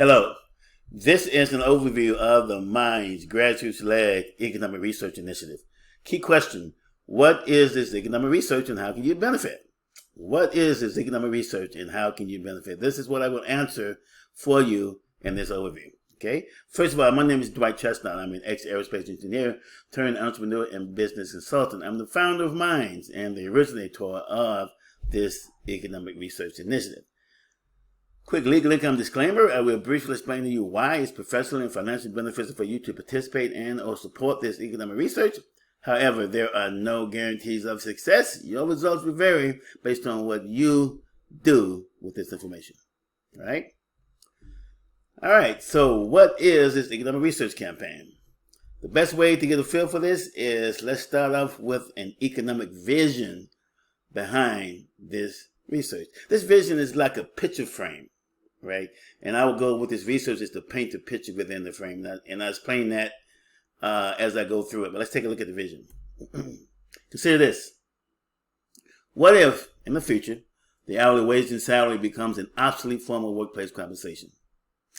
Hello. This is an overview of the M.I.N.D.S grassroots-led economic research initiative. Key question: what is this economic research and how can you benefit? What is this economic research and how can you benefit? This is what I will answer for you in this overview. Okay. First of all, my name is Dwight Chestnut. I'm an ex-aerospace engineer turned entrepreneur and business consultant. I'm the founder of M.I.N.D.S and the originator of this economic research initiative. Quick legal income disclaimer. I will briefly explain to you why it's professionally and financially beneficial for you to participate in or support this economic research. However, there are no guarantees of success. Your results will vary based on what you do with this information. All right, so what is this economic research campaign? The best way to get a feel for this is let's start off with an economic vision behind this research. This vision is like a picture frame. Right, and I will go with this research is to paint the picture within the frame, and I'll explain that as I go through it. But let's take a look at the vision. Consider this: what if, in the future, the hourly wage and salary becomes an obsolete form of workplace compensation?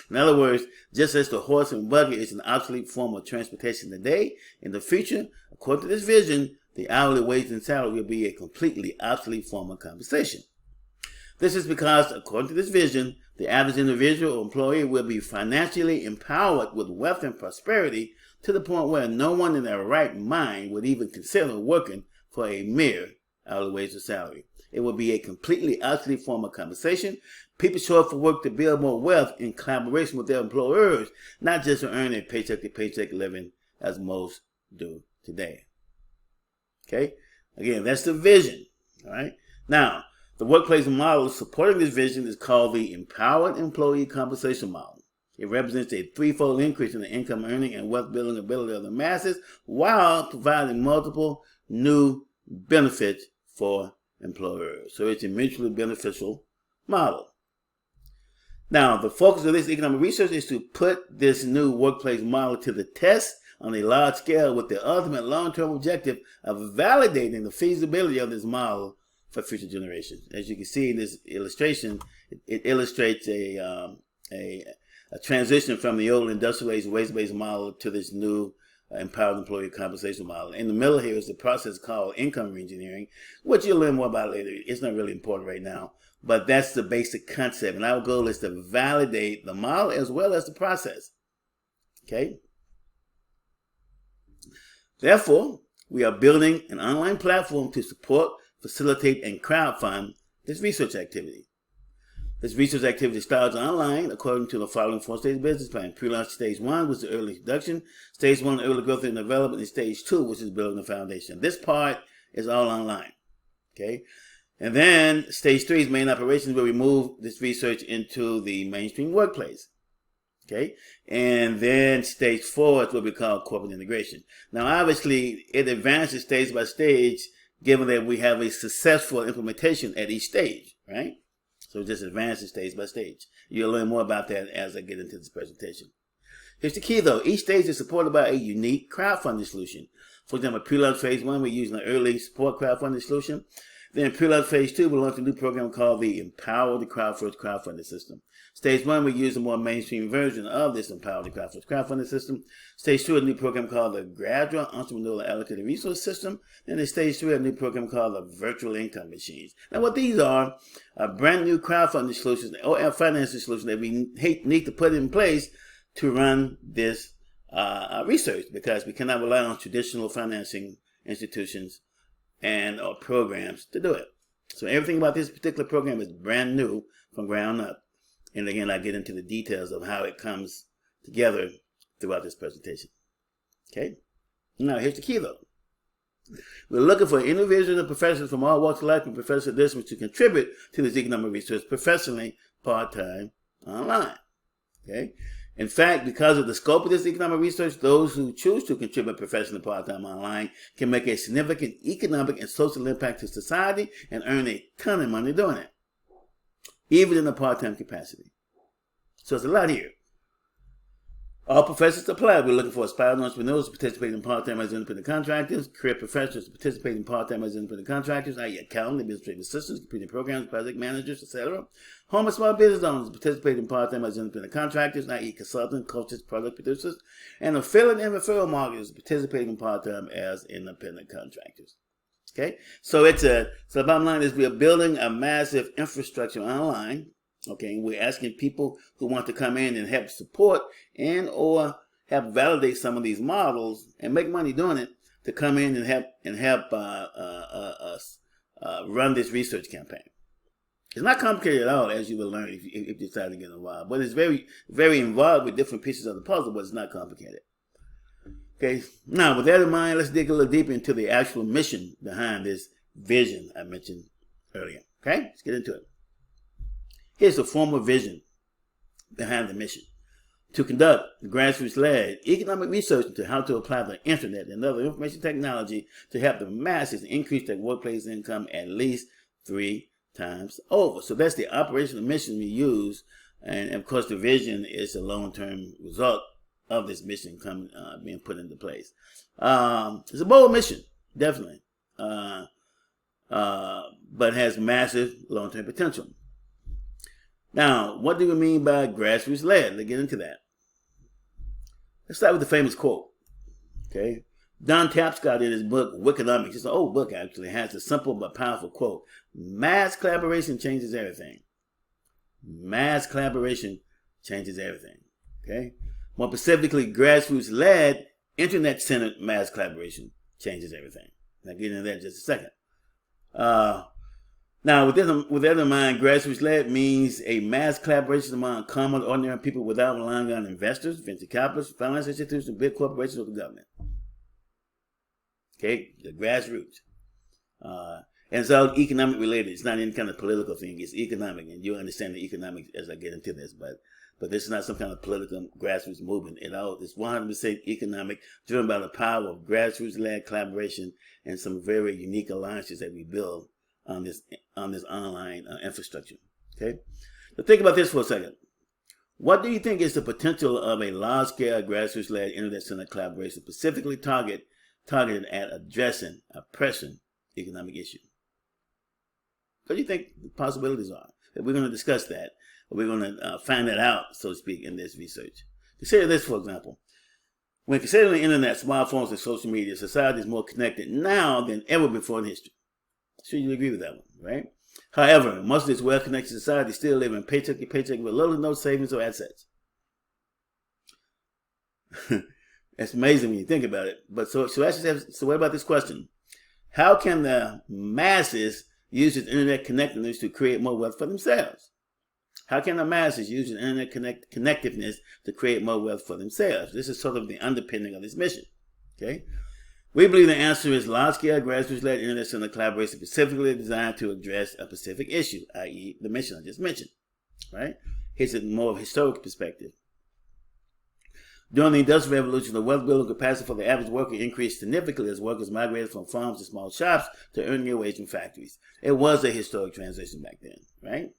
In other words, just as the horse and buggy is an obsolete form of transportation today, in the future, according to this vision, the hourly wage and salary will be a completely obsolete form of compensation. This is because, according to this vision, the average individual or employee will be financially empowered with wealth and prosperity to the point where no one in their right mind would even consider working for a mere hourly wage or salary. It will be a completely obsolete form of compensation. People show up for work to build more wealth in collaboration with their employers, not just to earn a paycheck-to-paycheck living as most do today. Okay? Again, that's the vision. All right? Now, the workplace model supporting this vision is called the Empowered Employee Compensation Model. It represents a threefold increase in the income earning and wealth building ability of the masses while providing multiple new benefits for employers. So it's a mutually beneficial model. Now, the focus of this economic research is to put this new workplace model to the test on a large scale with the ultimate long-term objective of validating the feasibility of this model for future generations. As you can see in this illustration, it illustrates a transition from the old industrial-based waste-based model to this new empowered employee compensation model. In the middle here is the process called income reengineering, which you'll learn more about later. It's not really important right now, but that's the basic concept. And our goal is to validate the model as well as the process. Okay? Therefore, we are building an online platform to support, facilitate, and crowdfund this research activity. This research activity starts online according to the following 4-stage business plan. Pre-launch stage 1 was the early introduction. Stage 1, early growth and development. And stage 2, which is building the foundation. This part is all online. Okay? And then stage 3 is main operations, where we move this research into the mainstream workplace. Okay? And then stage 4 is what we call corporate integration. Now, obviously, it advances stage by stage, given that we have a successful implementation at each stage, right? So it just advances stage by stage. You'll learn more about that as I get into this presentation. Here's the key, though. Each stage is supported by a unique crowdfunding solution. For example, pre-launch phase 1, we're using an early support crowdfunding solution. Then pre-launch phase 2, we launched a new program called the Empowered Crowdfirst crowdfunding system. Stage 1, we use a more mainstream version of this Empowered Crowdfirst crowdfunding system. Stage 2, a new program called the Gradual Entrepreneurial Allocated Resource System. And in stage 3, a new program called the Virtual Income Machines. Now, what these are brand new crowdfunding solutions or financing solutions that we need to put in place to run this research, because we cannot rely on traditional financing institutions and or programs to do it. So everything about this particular program is brand new from ground up. And again, I get into the details of how it comes together throughout this presentation. Okay? Now, here's the key, though. We're looking for individuals and professionals from all walks of life and professional disciplines to contribute to this economic research professionally, part-time, online. Okay? In fact, because of the scope of this economic research, those who choose to contribute professionally part-time online can make a significant economic and social impact to society and earn a ton of money doing it, even in a part-time capacity. So it's a lot here. All professions apply. We're looking for aspiring entrepreneurs to participate in part-time as independent contractors, career professionals to participate in part-time as independent contractors, i.e. accountants, administrative assistants, computer programs, project managers, etc. Home and small business owners to participate in part-time as independent contractors, i.e. consultants, coaches, product producers, and affiliate and referral marketers to participate in part-time as independent contractors. Okay, so the bottom line is we are building a massive infrastructure online. Okay, we're asking people who want to come in and help support and or help validate some of these models and make money doing it to come in and help us run this research campaign. It's not complicated at all, as you will learn if you decide to get involved. But it's very, very involved with different pieces of the puzzle, but it's not complicated. Okay, now with that in mind, let's dig a little deeper into the actual mission behind this vision I mentioned earlier. Okay, let's get into it. Here's the formal vision behind the mission: to conduct grassroots-led economic research into how to apply the internet and other information technology to help the masses increase their workplace income at least 3 times over. So that's the operational mission we use, and of course the vision is a long-term result of this mission being put into place. It's a bold mission, definitely, but has massive long-term potential. Now, what do we mean by grassroots-led? Let's get into that. Let's start with the famous quote. Okay, Don Tapscott in his book Wiconomics, it's an old book actually, has a simple but powerful quote: "Mass collaboration changes everything." Mass collaboration changes everything. Okay, more specifically, grassroots-led, internet-centered mass collaboration changes everything. I'll get into that in just a second. Now, with that in mind, grassroots-led means a mass collaboration among common, ordinary people without relying on investors, venture capitalists, financial institutions, big corporations, or the government. Okay, the grassroots. And it's all economic related. It's not any kind of political thing. It's economic, and you'll understand the economics as I get into this. But this is not some kind of political grassroots movement at all. It's 100% economic, driven by the power of grassroots-led collaboration and some very unique alliances that we build on this online infrastructure. Okay, so think about this for a second. What do you think is the potential of a large-scale grassroots-led internet-centered collaboration specifically targeted at addressing a pressing economic issue? What do you think the possibilities are? We're going to discuss that. We're going to find that out, so to speak, in this research. Consider this, for example. When considering the internet, smartphones, and social media, society is more connected now than ever before in history. Sure, you agree with that one, right? However, most of this well-connected society still living paycheck to paycheck with little to no savings or assets. It's amazing when you think about it. But so what about this question? How can the masses use this internet connectedness to create more wealth for themselves? How can the masses use the internet connectiveness to create more wealth for themselves? This is sort of the underpinning of this mission. Okay, we believe the answer is large-scale grassroots-led internet-centered collaboration specifically designed to address a specific issue, i.e., the mission I just mentioned. Right? Here's a more historic perspective. During the Industrial Revolution, the wealth building capacity for the average worker increased significantly as workers migrated from farms to small shops to earning their wage in factories. It was a historic transition back then, right?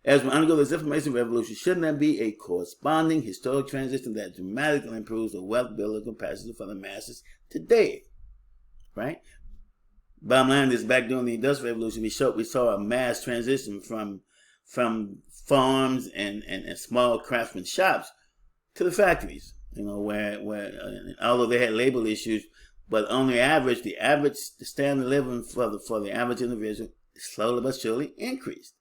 As we undergo this information revolution, shouldn't there be a corresponding historic transition that dramatically improves the wealth building capacity for the masses today? Right? Bottom line is, back during the Industrial Revolution, we saw a mass transition from farms and small craftsman shops to the factories. You know, where although they had labor issues, but on the average, the standard of living for the average individual slowly but surely increased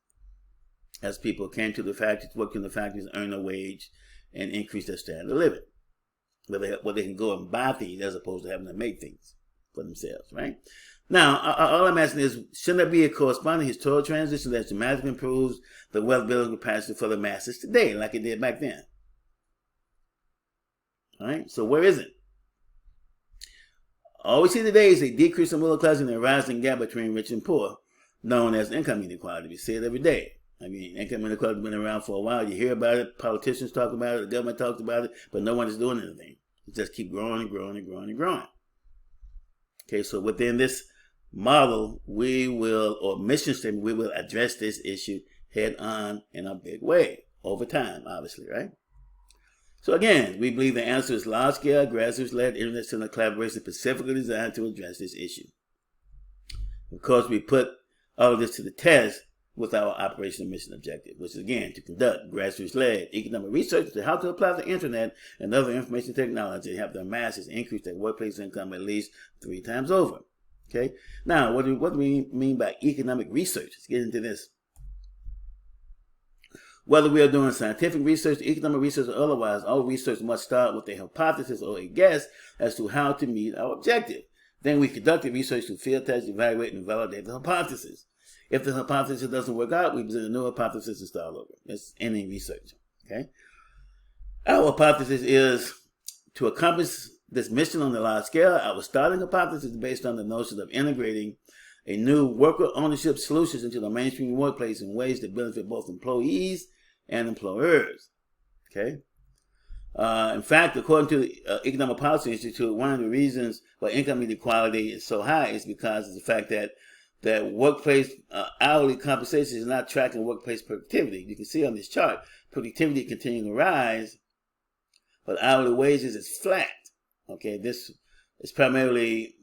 as people came to the factories, worked in the factories, earned a wage, and increased their standard of living. Where they can go and buy things as opposed to having to make things for themselves, right? Now, all I'm asking is, shouldn't there be a corresponding historical transition that dramatically improves the wealth building capacity for the masses today, like it did back then? All right, so where is it? All we see today is a decrease in middle class and a rising gap between rich and poor, known as income inequality. We see it every day. I mean, income inequality has been around for a while. You hear about it, politicians talk about it, the government talks about it, but no one is doing anything. It just keeps growing and growing and growing and growing. Okay, so within this model, mission statement, we will address this issue head on in a big way over time, obviously, right? So again, we believe the answer is large-scale, grassroots-led, internet-centered collaboration specifically designed to address this issue. Of course, we put all of this to the test with our operational mission objective, which is again to conduct grassroots-led economic research to how to apply the internet and other information technology to help the masses increase their workplace income at least 3 times over. Okay. Now, what do we mean by economic research? Let's get into this. Whether we are doing scientific research, economic research, or otherwise, all research must start with a hypothesis or a guess as to how to meet our objective. Then we conduct the research to field test, evaluate, and validate the hypothesis. If the hypothesis doesn't work out, we present a new hypothesis and start over. That's any research. Okay. Our hypothesis is to accomplish this mission on a large scale. Our starting hypothesis is based on the notion of integrating a new worker ownership solutions into the mainstream workplace in ways that benefit both employees and employers. Okay. In fact, according to the Economic Policy Institute, one of the reasons why income inequality is so high is because of the fact that workplace hourly compensation is not tracking workplace productivity. You can see on this chart, productivity continuing to rise, but hourly wages is flat. Okay, this is primarily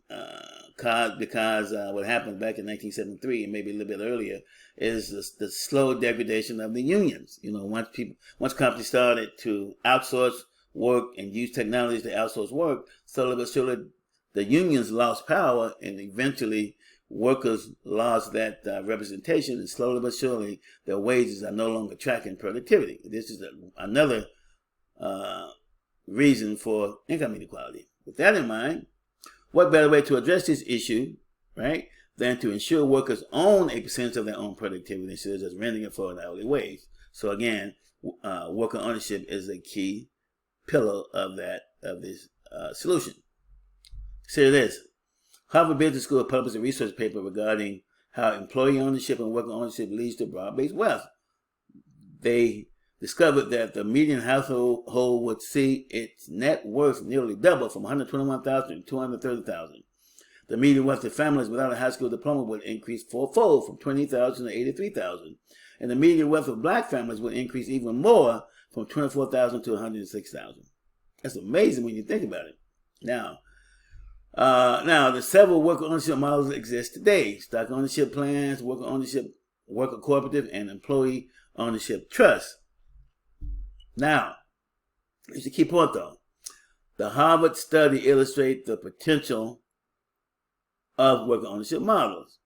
because what happened back in 1973 and maybe a little bit earlier is the slow degradation of the unions. You know, once companies started to outsource work and use technologies to outsource work, slowly but surely the unions lost power, and eventually workers lost that representation, and slowly but surely their wages are no longer tracking productivity. This is another reason for income inequality. With that in mind, what better way to address this issue, right, than to ensure workers own a percentage of their own productivity instead of just renting it for an hourly wage? So again, worker ownership is a key pillar of this solution. Consider this. Harvard Business School published a research paper regarding how employee ownership and worker ownership leads to broad-based wealth. They discovered that the median household would see its net worth nearly double from $121,000 to $230,000. The median wealth of families without a high school diploma would increase fourfold from $20,000 to $83,000. And the median wealth of black families would increase even more from $24,000 to $106,000. That's amazing when you think about it. Now, the several worker ownership models exist today: stock ownership plans, worker ownership, worker cooperative, and employee ownership trust. Now, here's the key point though. The Harvard study illustrates the potential of worker ownership models.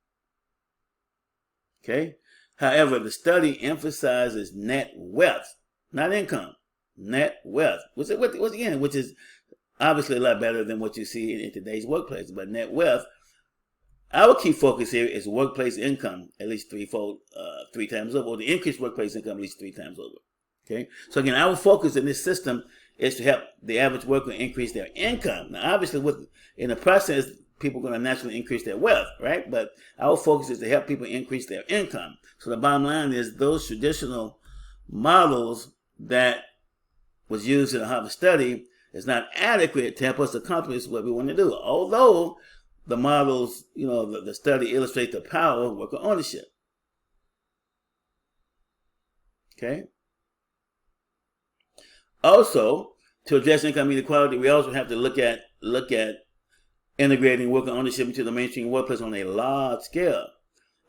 Okay? However, the study emphasizes net wealth, not income. Net wealth, which is obviously a lot better than what you see in today's workplace. But net wealth, our key focus here is workplace income at least 3 times over, or the increased workplace income at least 3 times over. Okay, so again, our focus in this system is to help the average worker increase their income. Now, obviously, in the process, people are going to naturally increase their wealth, right? But our focus is to help people increase their income. So the bottom line is those traditional models that was used in the Harvard study is not adequate to help us accomplish what we want to do. Although the models, the study illustrates the power of worker ownership. Okay. Also, to address income inequality, we also have to look at integrating worker ownership into the mainstream workplace on a large scale.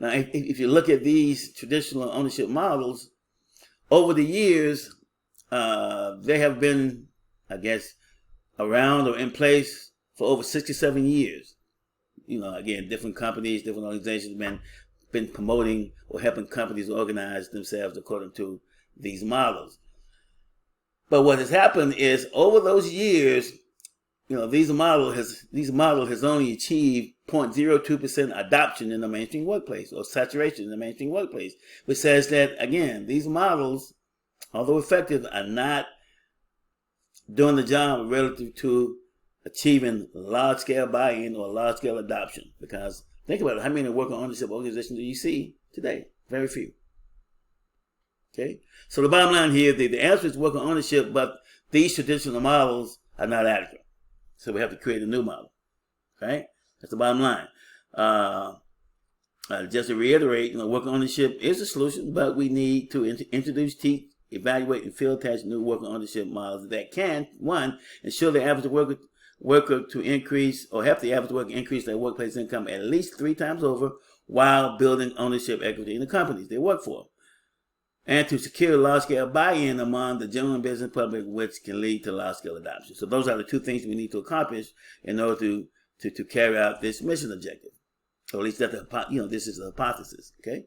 Now, if you look at these traditional ownership models, over the years, they have been, I guess, around or in place for over 67 years. Again, different companies, different organizations have been promoting or helping companies organize themselves according to these models. But what has happened is over those years, these model has only achieved 0.02% adoption in the mainstream workplace, or saturation in the mainstream workplace, which says that, again, these models, although effective, are not doing the job relative to achieving large-scale buy-in or large-scale adoption. Because think about it, how many worker ownership organizations do you see today? Very few. Okay, so the bottom line here, the answer is worker ownership, but these traditional models are not adequate. So we have to create a new model. Okay, that's the bottom line. Just to reiterate, worker ownership is a solution, but we need to introduce evaluate and field test new worker ownership models that can, one, ensure the average worker to increase or help the average worker increase their workplace income at least 3 times over while building ownership equity in the companies they work for, and to secure large-scale buy-in among the general business public, which can lead to large-scale adoption. So those are the 2 things we need to accomplish in order to carry out this mission objective. Or at least that this is a hypothesis. Okay.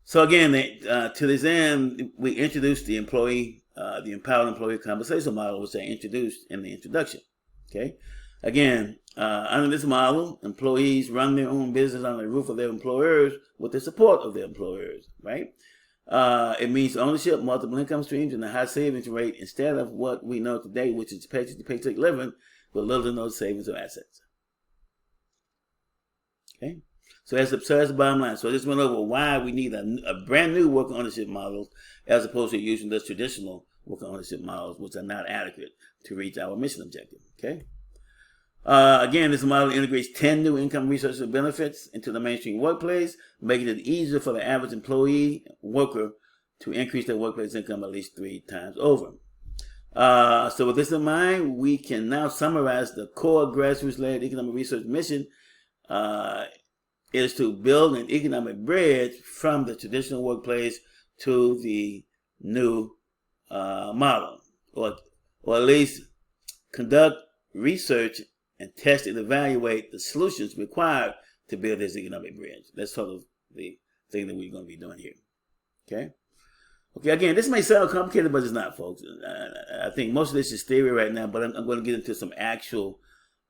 So again, to this end, we introduced the empowered employee compensation model, which I introduced in the introduction. Okay. Again, under this model, employees run their own business under the roof of their employers with the support of their employers. Right. It means ownership, multiple income streams, and a high savings rate instead of what we know today, which is paycheck-to-paycheck living with little to no savings or assets. Okay, so that's the bottom line. So I just went over why we need a brand new worker ownership model as opposed to using the traditional worker ownership models, which are not adequate to reach our mission objective. Okay. Again, this model integrates 10 new income resources and benefits into the mainstream workplace, making it easier for the average employee worker to increase their workplace income at least 3 times over. So with this in mind, we can now summarize the core grassroots-led economic research mission is to build an economic bridge from the traditional workplace to the new model, or at least conduct research and test and evaluate the solutions required to build this economic bridge. That's sort of the thing that we're going to be doing here. Okay. Okay. Again, this may sound complicated, but it's not, folks. I think most of this is theory right now, but I'm going to get into some actual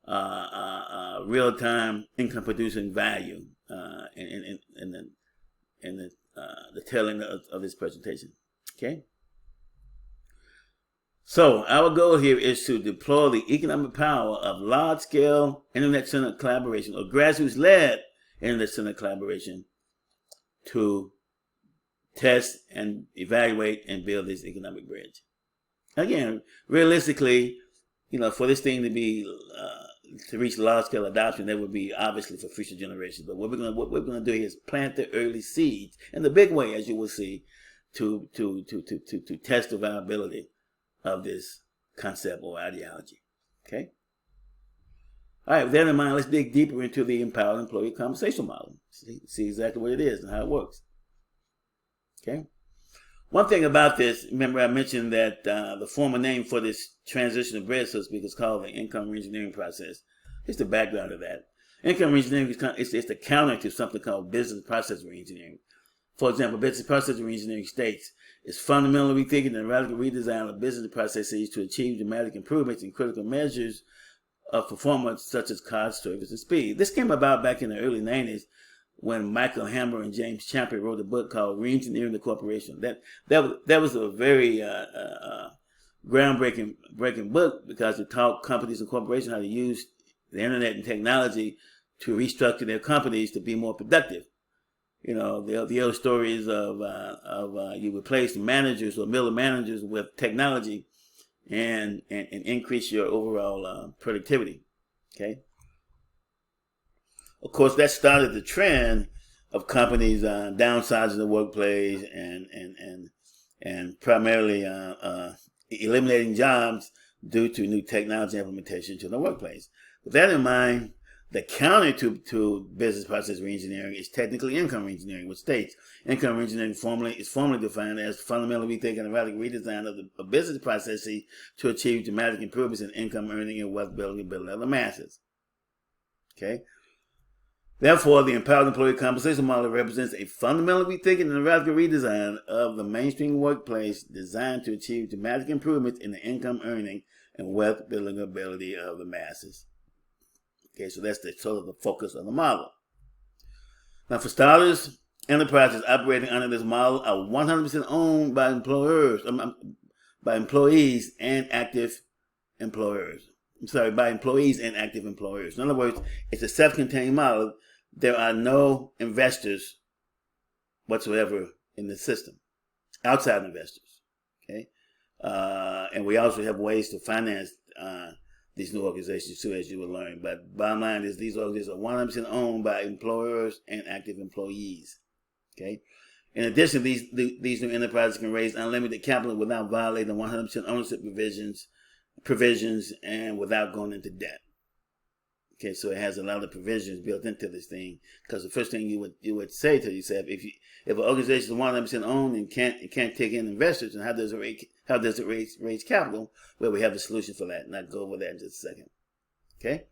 real-time income-producing value in the telling of this presentation. Okay. So our goal here is to deploy the economic power of large-scale internet-centered collaboration or grassroots-led internet-centered collaboration to test and evaluate and build this economic bridge. Again, realistically, for this thing to reach large-scale adoption, that would be obviously for future generations. But what we're gonna do here is plant the early seeds in the big way, as you will see, to test the viability of this concept or ideology. Okay. All right. With that in mind, let's dig deeper into the empowered employee compensation model. See exactly what it is and how it works. Okay. One thing about this, remember I mentioned that the former name for this transition of bridge, so to speak, is called the income reengineering process. Here's the background of that. Income reengineering is the counter to something called business process reengineering. For example, business process reengineering states it's fundamentally rethinking and radical redesign of business processes to achieve dramatic improvements in critical measures of performance such as cost, service, and speed. This came about back in the early 90s when Michael Hammer and James Champion wrote a book called Reengineering the Corporation. That was a very groundbreaking book because it taught companies and corporations how to use the internet and technology to restructure their companies to be more productive. The old stories of you replace managers or middle managers with technology and increase your overall productivity. Okay. Of course, that started the trend of companies downsizing the workplace and primarily eliminating jobs due to new technology implementation to the workplace. With that in mind, the counter to business process reengineering is technically income reengineering, which states income reengineering is formally defined as fundamentally rethinking and radical redesign of business processes to achieve dramatic improvements in income earning and wealth building of the masses. Okay. Therefore, the empowered employee compensation model represents a fundamental rethinking and radical redesign of the mainstream workplace designed to achieve dramatic improvements in the income earning and wealth building ability of the masses. Okay, so that's sort of the focus of the model. Now, for starters, enterprises operating under this model are 100% owned by employees and active employers. By employees and active employers. In other words, it's a self-contained model. There are no investors whatsoever in the system, outside investors. Okay, and we also have ways to finance these new organizations too, as you will learn. But bottom line is these organizations are 100% owned by employers and active employees. Okay, In addition, these new enterprises can raise unlimited capital without violating 100% ownership provisions and without going into debt. Okay, so it has a lot of provisions built into this thing, because the first thing you would say to yourself, if an organization is 100% owned and can't take in investors, and how does it raise capital? Well, we have a solution for that, and I'll go over that in just a second. Okay.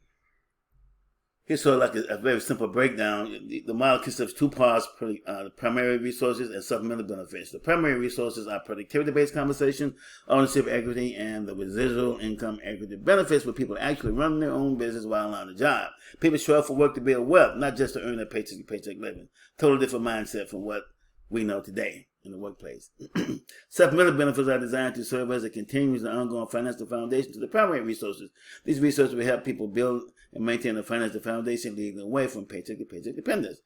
Here's sort of like a very simple breakdown. The model consists of two parts: primary resources and supplemental benefits. The primary resources are productivity-based compensation, ownership equity, and the residual income equity benefits, where people actually run their own business while on the job. People show up for work to build wealth, not just to earn a paycheck living. Totally different mindset from what we know today in the workplace. Supplemental benefits are designed to serve as a continuous and ongoing financial foundation to the primary resources. These resources will help people build and maintain a financial foundation, leading away from paycheck to paycheck dependence.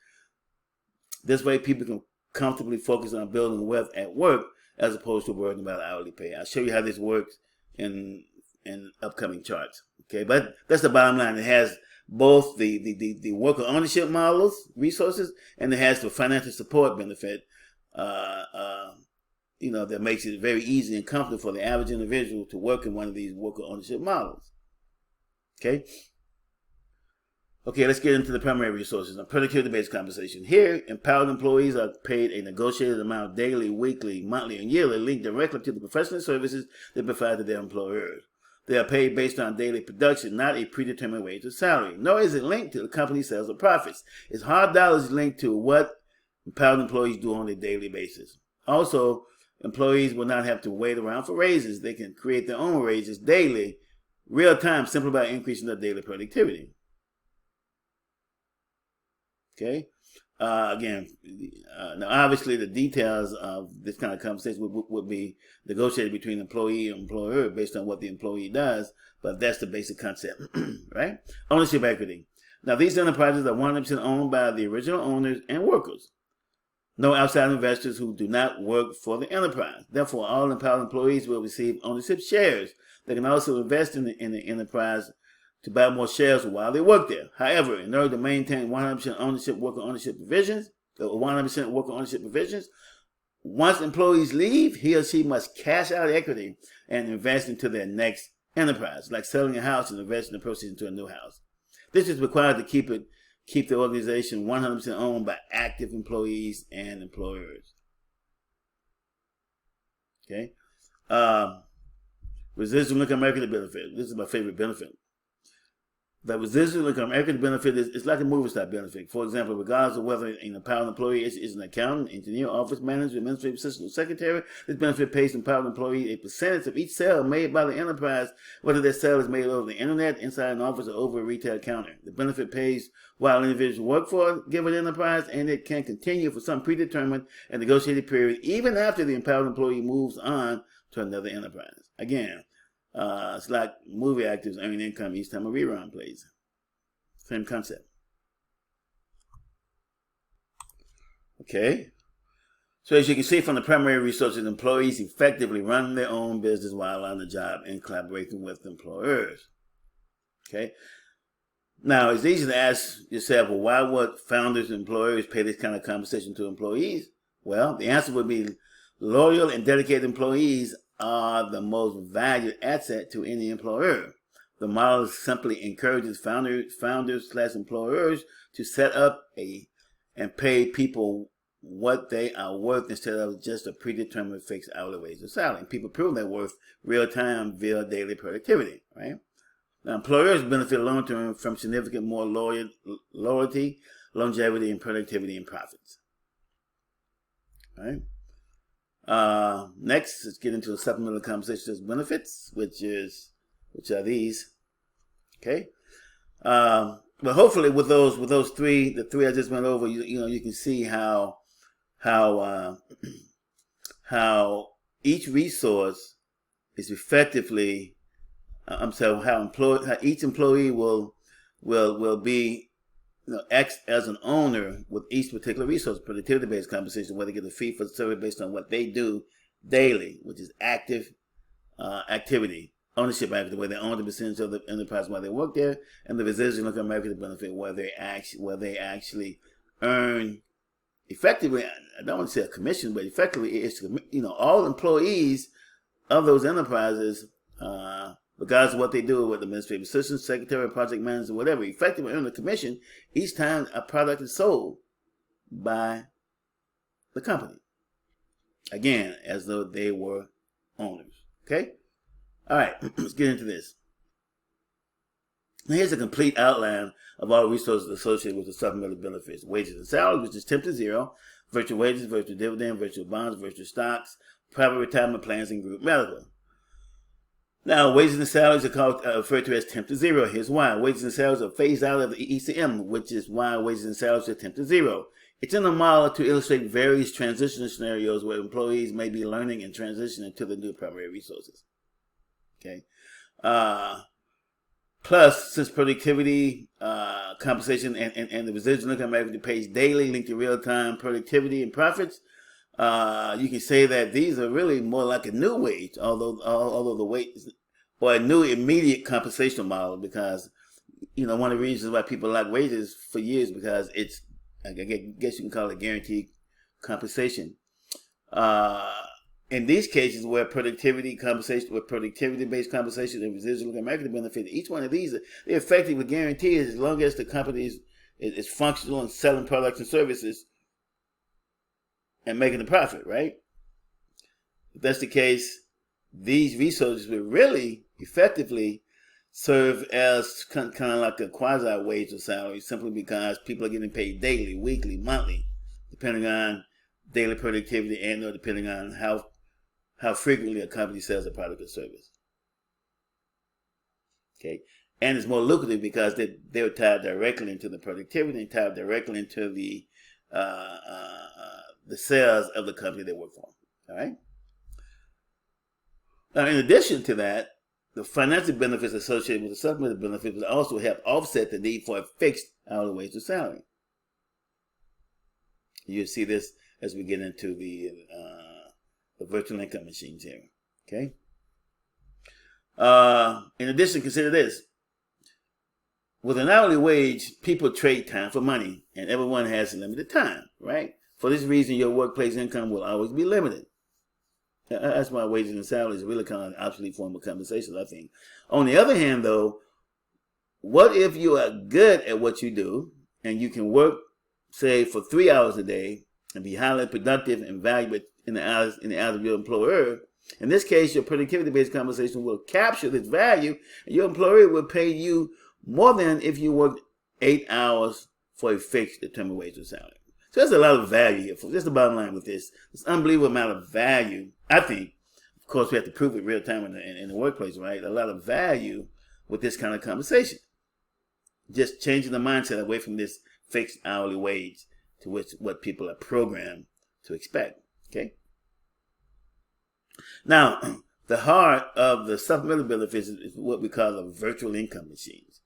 This way, people can comfortably focus on building wealth at work as opposed to worrying about hourly pay. I'll show you how this works in upcoming charts. Okay, but that's the bottom line. It has both the worker ownership models, resources, and it has the financial support benefit. That makes it very easy and comfortable for the average individual to work in one of these worker ownership models. Okay, let's get into the primary resources. On productivity-based compensation. Here, empowered employees are paid a negotiated amount daily, weekly, monthly, and yearly, linked directly to the professional services they provide to their employers. They are paid based on daily production, not a predetermined wage or salary. Nor is it linked to the company's sales or profits. Its hard dollars is linked to what empowered employees do on a daily basis. Also, employees will not have to wait around for raises. They can create their own raises daily, real time, simply by increasing their daily productivity. Okay. Now obviously the details of this kind of conversation would be negotiated between employee and employer based on what the employee does, but that's the basic concept, right? Ownership equity. Now these enterprises are 100% owned by the original owners and workers. No outside investors who do not work for the enterprise. Therefore, all empowered employees will receive ownership shares. They can also invest in the enterprise to buy more shares while they work there. However, in order to maintain 100% worker ownership provisions, once employees leave, he or she must cash out equity and invest into their next enterprise, like selling a house and investing the proceeds into a new house. This is required to keep the organization 100% owned by active employees and employers. Okay. Residual income equity benefit. This is my favorite benefit. The residual income equity benefit is like a moving stock benefit. For example, regardless of whether an empowered employee is an accountant, engineer, office manager, administrative assistant, or secretary, this benefit pays empowered employee a percentage of each sale made by the enterprise, whether that sale is made over the internet, inside an office, or over a retail counter. The benefit pays while individuals work for a given enterprise, and it can continue for some predetermined and negotiated period, even after the empowered employee moves on to another enterprise. Again, it's like movie actors earning income each time a rerun plays. Same concept. Okay. So as you can see from the primary resources, employees effectively run their own business while on the job in collaboration with employers. Okay. Now, it's easy to ask yourself, well, why would founders and employers pay this kind of compensation to employees? Well, the answer would be loyal and dedicated employees are the most valued asset to any employer. The model simply encourages founders/employers to set up and pay people what they are worth instead of just a predetermined fixed hourly wage or salary. And people prove their worth real time via daily productivity, right? Now, employers benefit long term from significant more loyalty, longevity, and productivity and profits. Right? Next, let's get into the supplemental compensation benefits, which are these. Okay. But hopefully, with those three, the three I just went over, you can see how each resource is effectively. How each employee will be act as an owner with each particular resource. Productivity-based compensation, where they get a fee for the service based on what they do daily, which is active activity. Ownership activity, where they own the percentage of the enterprise while they work there, and the residual income equity benefit, where they actually earn effectively, I don't want to say a commission, but effectively it's, all employees of those enterprises, regardless of what they do with administrative assistant, secretary, project manager, whatever, effectively earn a commission each time a product is sold by the company. Again, as though they were owners. Okay? All right, let's get into this. Now, here's a complete outline of all resources associated with the supplemental benefits. Wages and salaries, which is temp to zero, virtual wages, virtual dividend, virtual bonds, virtual stocks, private retirement plans, and group medical. Now, wages and salaries are called, referred to as temp to zero. Here's why. Wages and salaries are phased out of the ECM, which is why wages and salaries are temp to zero. It's in a model to illustrate various transitional scenarios where employees may be learning and transitioning to the new primary resources. Okay. Plus, since productivity, compensation, and the residual income average pays daily, linked to real-time productivity and profits, you can say that these are really more like a new wage, although the wage, or a new immediate compensation model, because, one of the reasons why people like wages for years, because it's, I guess you can call it guaranteed compensation. In these cases where productivity compensation, with productivity-based compensation and residual income equity benefit, each one of these, they're effectively guaranteed as long as the company is functional and selling products and services and making a profit, right? If that's the case, these resources will really effectively serve as kind of like a quasi-wage or salary, simply because people are getting paid daily, weekly, monthly, depending on daily productivity and or depending on how frequently a company sells a product or service. Okay, and it's more lucrative because they're tied directly into the productivity and tied directly into the sales of the company they work for. All right. Now, in addition to that, the financial benefits associated with the supplemental benefits will also help offset the need for a fixed hourly wage or salary. You'll see this as we get into the virtual income machines here. Okay. In addition, consider this. With an hourly wage, people trade time for money, and everyone has limited time, right? For this reason, your workplace income will always be limited. That's why wages and salaries are really kind of an obsolete form of compensation, I think. On the other hand, though, what if you are good at what you do and you can work, say, for 3 hours a day and be highly productive and valuable in the eyes of your employer? In this case, your productivity-based compensation will capture this value, and your employer will pay you more than if you worked 8 hours for a fixed determined wage or salary. So there's a lot of value here. That's the bottom line with this. This unbelievable amount of value, I think. Of course, we have to prove it real time in the workplace, right? A lot of value with this kind of compensation. Just changing the mindset away from this fixed hourly wage to what people are programmed to expect. Okay. Now, the heart of the supplemental benefits is what we call the virtual income machines.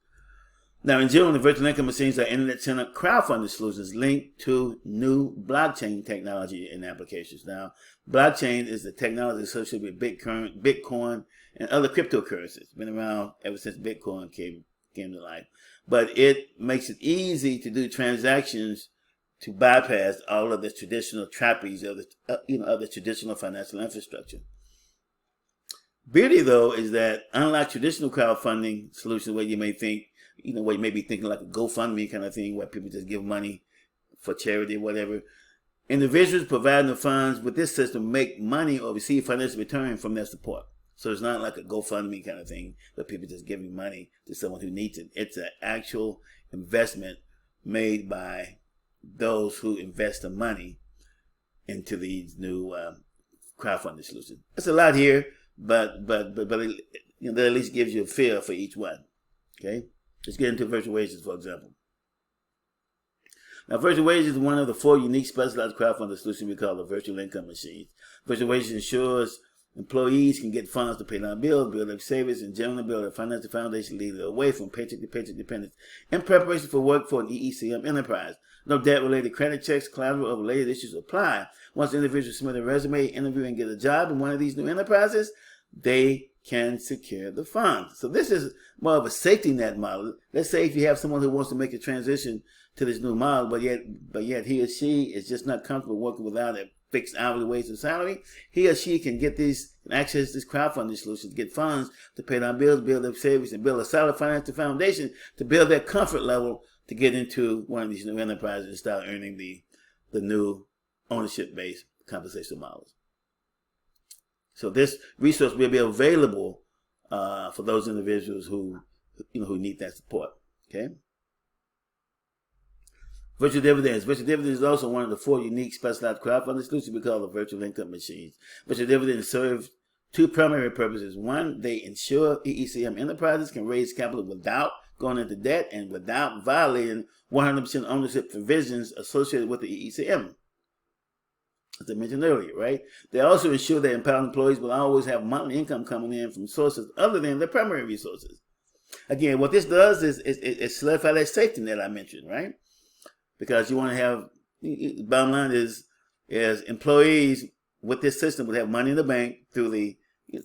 Now, in general, the virtual income machines are internet-centered crowdfunding solutions linked to new blockchain technology and applications. Now, blockchain is the technology associated with Bitcoin, and other cryptocurrencies. It's been around ever since Bitcoin came to life. But it makes it easy to do transactions to bypass all of the traditional trapeze of the traditional financial infrastructure. Beauty, though, is that unlike traditional crowdfunding solutions where you may think, where you may be thinking like a GoFundMe kind of thing, where people just give money for charity or whatever, individuals providing the funds with this system make money or receive financial return from their support. So it's not like a GoFundMe kind of thing where people just giving money to someone who needs it. It's an actual investment made by those who invest the money into these new crowdfunding solutions. That's a lot here, but that at least gives you a feel for each one. Okay, let's get into virtual wages, for example. Now, virtual wages is one of the 4 unique specialized crowdfunding solutions we call the virtual income machines. Virtual wages ensures employees can get funds to pay down bills, build their savings, and generally build a financial foundation leading away from paycheck to paycheck dependence in preparation for work for an EECM enterprise. No debt-related credit checks, collateral, or related issues apply. Once individuals submit a resume, interview, and get a job in one of these new enterprises, they can secure the funds. So this is more of a safety net model. Let's say if you have someone who wants to make a transition to this new model, but yet he or she is just not comfortable working without a fixed hourly wage and salary, he or she can get these, access this crowdfunding solution, get funds to pay down bills, build their savings, and build a solid financial foundation to build their comfort level to get into one of these new enterprises and start earning the new ownership-based compensation models. So this resource will be available for those individuals who need that support. Okay. Virtual dividends. Virtual dividends is also one of the 4 unique specialized crowdfunding solutions we call the virtual income machines. Virtual dividends serve 2 primary purposes. One, they ensure EECM enterprises can raise capital without going into debt and without violating 100% ownership provisions associated with the EECM. As I mentioned earlier, right? They also ensure that empowered employees will always have monthly income coming in from sources other than their primary resources. Again, what this does is solidify that safety net I mentioned, right? Because you want to have, bottom line is employees with this system would have money in the bank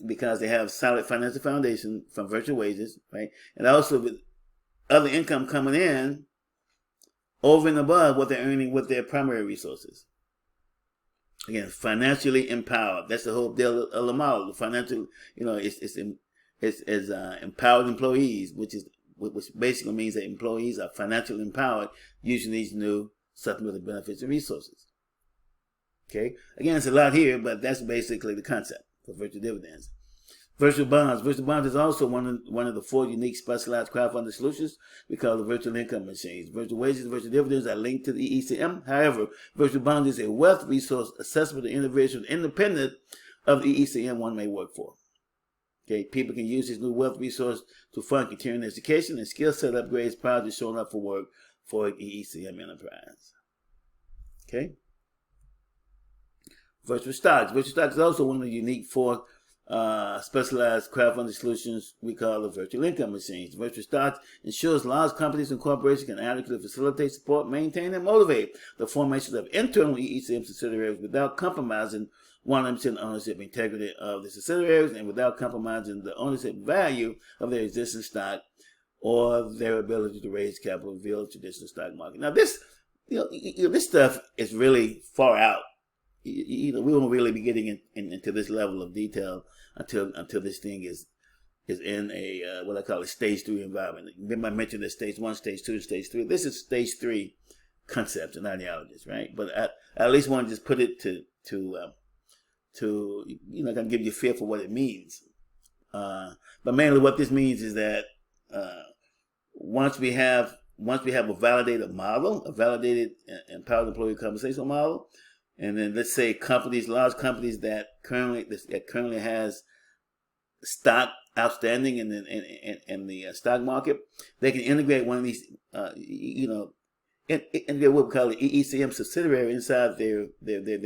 because they have solid financial foundation from virtual wages, right? And also with other income coming in over and above what they're earning with their primary resources. Again, financially empowered. That's the whole deal of the model. The financial, it's empowered employees, which basically means that employees are financially empowered using these new supplemental benefits and resources. Okay. Again, it's a lot here, but that's basically the concept for virtual dividends. Virtual bonds. Virtual bonds is also one of the 4 unique specialized crowdfunding solutions we call the virtual income machines. Virtual wages and virtual dividends are linked to the EECM. However, virtual bonds is a wealth resource accessible to individuals independent of the EECM one may work for. Okay, people can use this new wealth resource to fund continuing education and skill set upgrades prior to showing up for work for an EECM enterprise. Okay. Virtual stocks. Virtual stocks is also one of the unique 4 specialized crowdfunding solutions we call the virtual income machines. Virtual stocks ensures large companies and corporations can adequately facilitate, support, maintain, and motivate the formation of internal EECM subsidiaries without compromising 100% ownership integrity of the subsidiaries and without compromising the ownership value of their existing stock or their ability to raise capital via the traditional stock market. Now, this stuff is really far out. We won't really be getting into this level of detail until this thing is in a what I call a stage 3 environment. Remember I mentioned that stage 1, stage 2, and stage 3. This is stage 3 concepts and ideologies, right? But I at least want to just put it to kind of give you a feel for what it means. But mainly what this means is that once we have a validated model, a validated empowered employee compensation model, and then let's say large companies that currently has stock outstanding in the stock market, they can integrate one of these, integrate what we call the EECM subsidiary inside their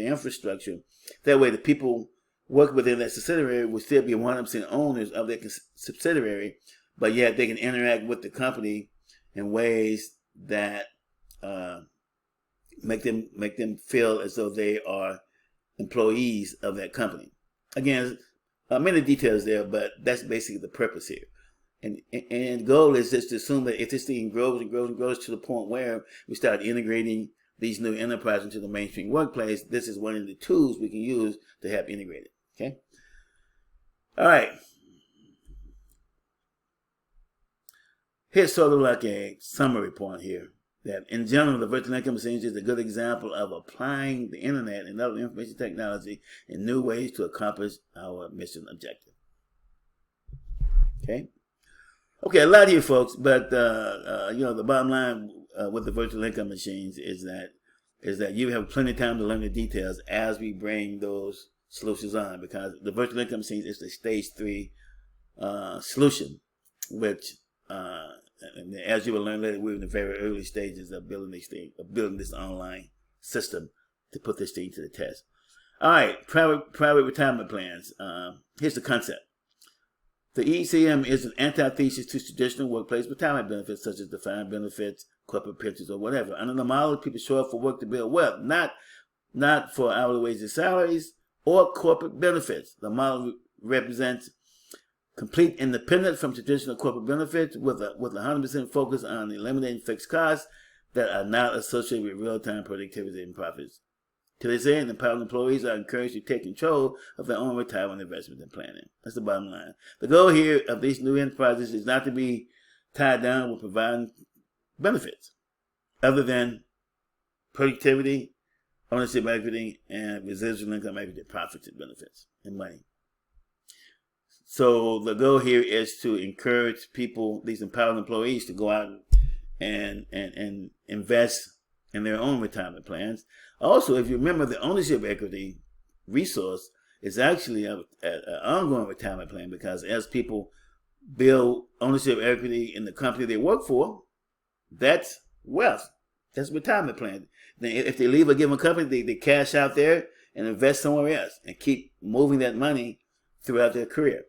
infrastructure. That way, the people working within that subsidiary will still be 100% owners of their subsidiary, but yet they can interact with the company in ways that make them feel as though they are employees of that company. Again, many details there, but that's basically the purpose here. And the goal is just to assume that if this thing grows and grows and grows to the point where we start integrating these new enterprises into the mainstream workplace, this is one of the tools we can use to help integrate it. Okay? All right. Here's sort of like a summary point here. That in general, the virtual income exchange is a good example of applying the internet and other information technology in new ways to accomplish our mission objective. Okay, a lot here, folks, but the bottom line with the virtual income machines is that you have plenty of time to learn the details as we bring those solutions on, because the virtual income machines is the stage 3 solution, which and as you will learn later, we're in the very early stages of building this online system to put this thing to the test. All right, private retirement plans. Here's the concept. The EECM is an antithesis to traditional workplace retirement benefits, such as defined benefits, corporate pensions, or whatever. Under the model, people show up for work to build wealth, not for hourly wages, salaries, or corporate benefits. The model represents Complete independence from traditional corporate benefits with a 100% focus on eliminating fixed costs that are not associated with real-time productivity and profits. To this end, empowered employees are encouraged to take control of their own retirement investment and planning. That's the bottom line. The goal here of these new enterprises is not to be tied down with providing benefits other than productivity, ownership equity, and residual income equity, profits and benefits and money. So the goal here is to encourage people, these empowered employees, to go out and invest in their own retirement plans. Also, if you remember, the ownership equity resource is actually an ongoing retirement plan, because as people build ownership equity in the company they work for, that's wealth. That's a retirement plan. Then if they leave a given company, they cash out there and invest somewhere else and keep moving that money throughout their career,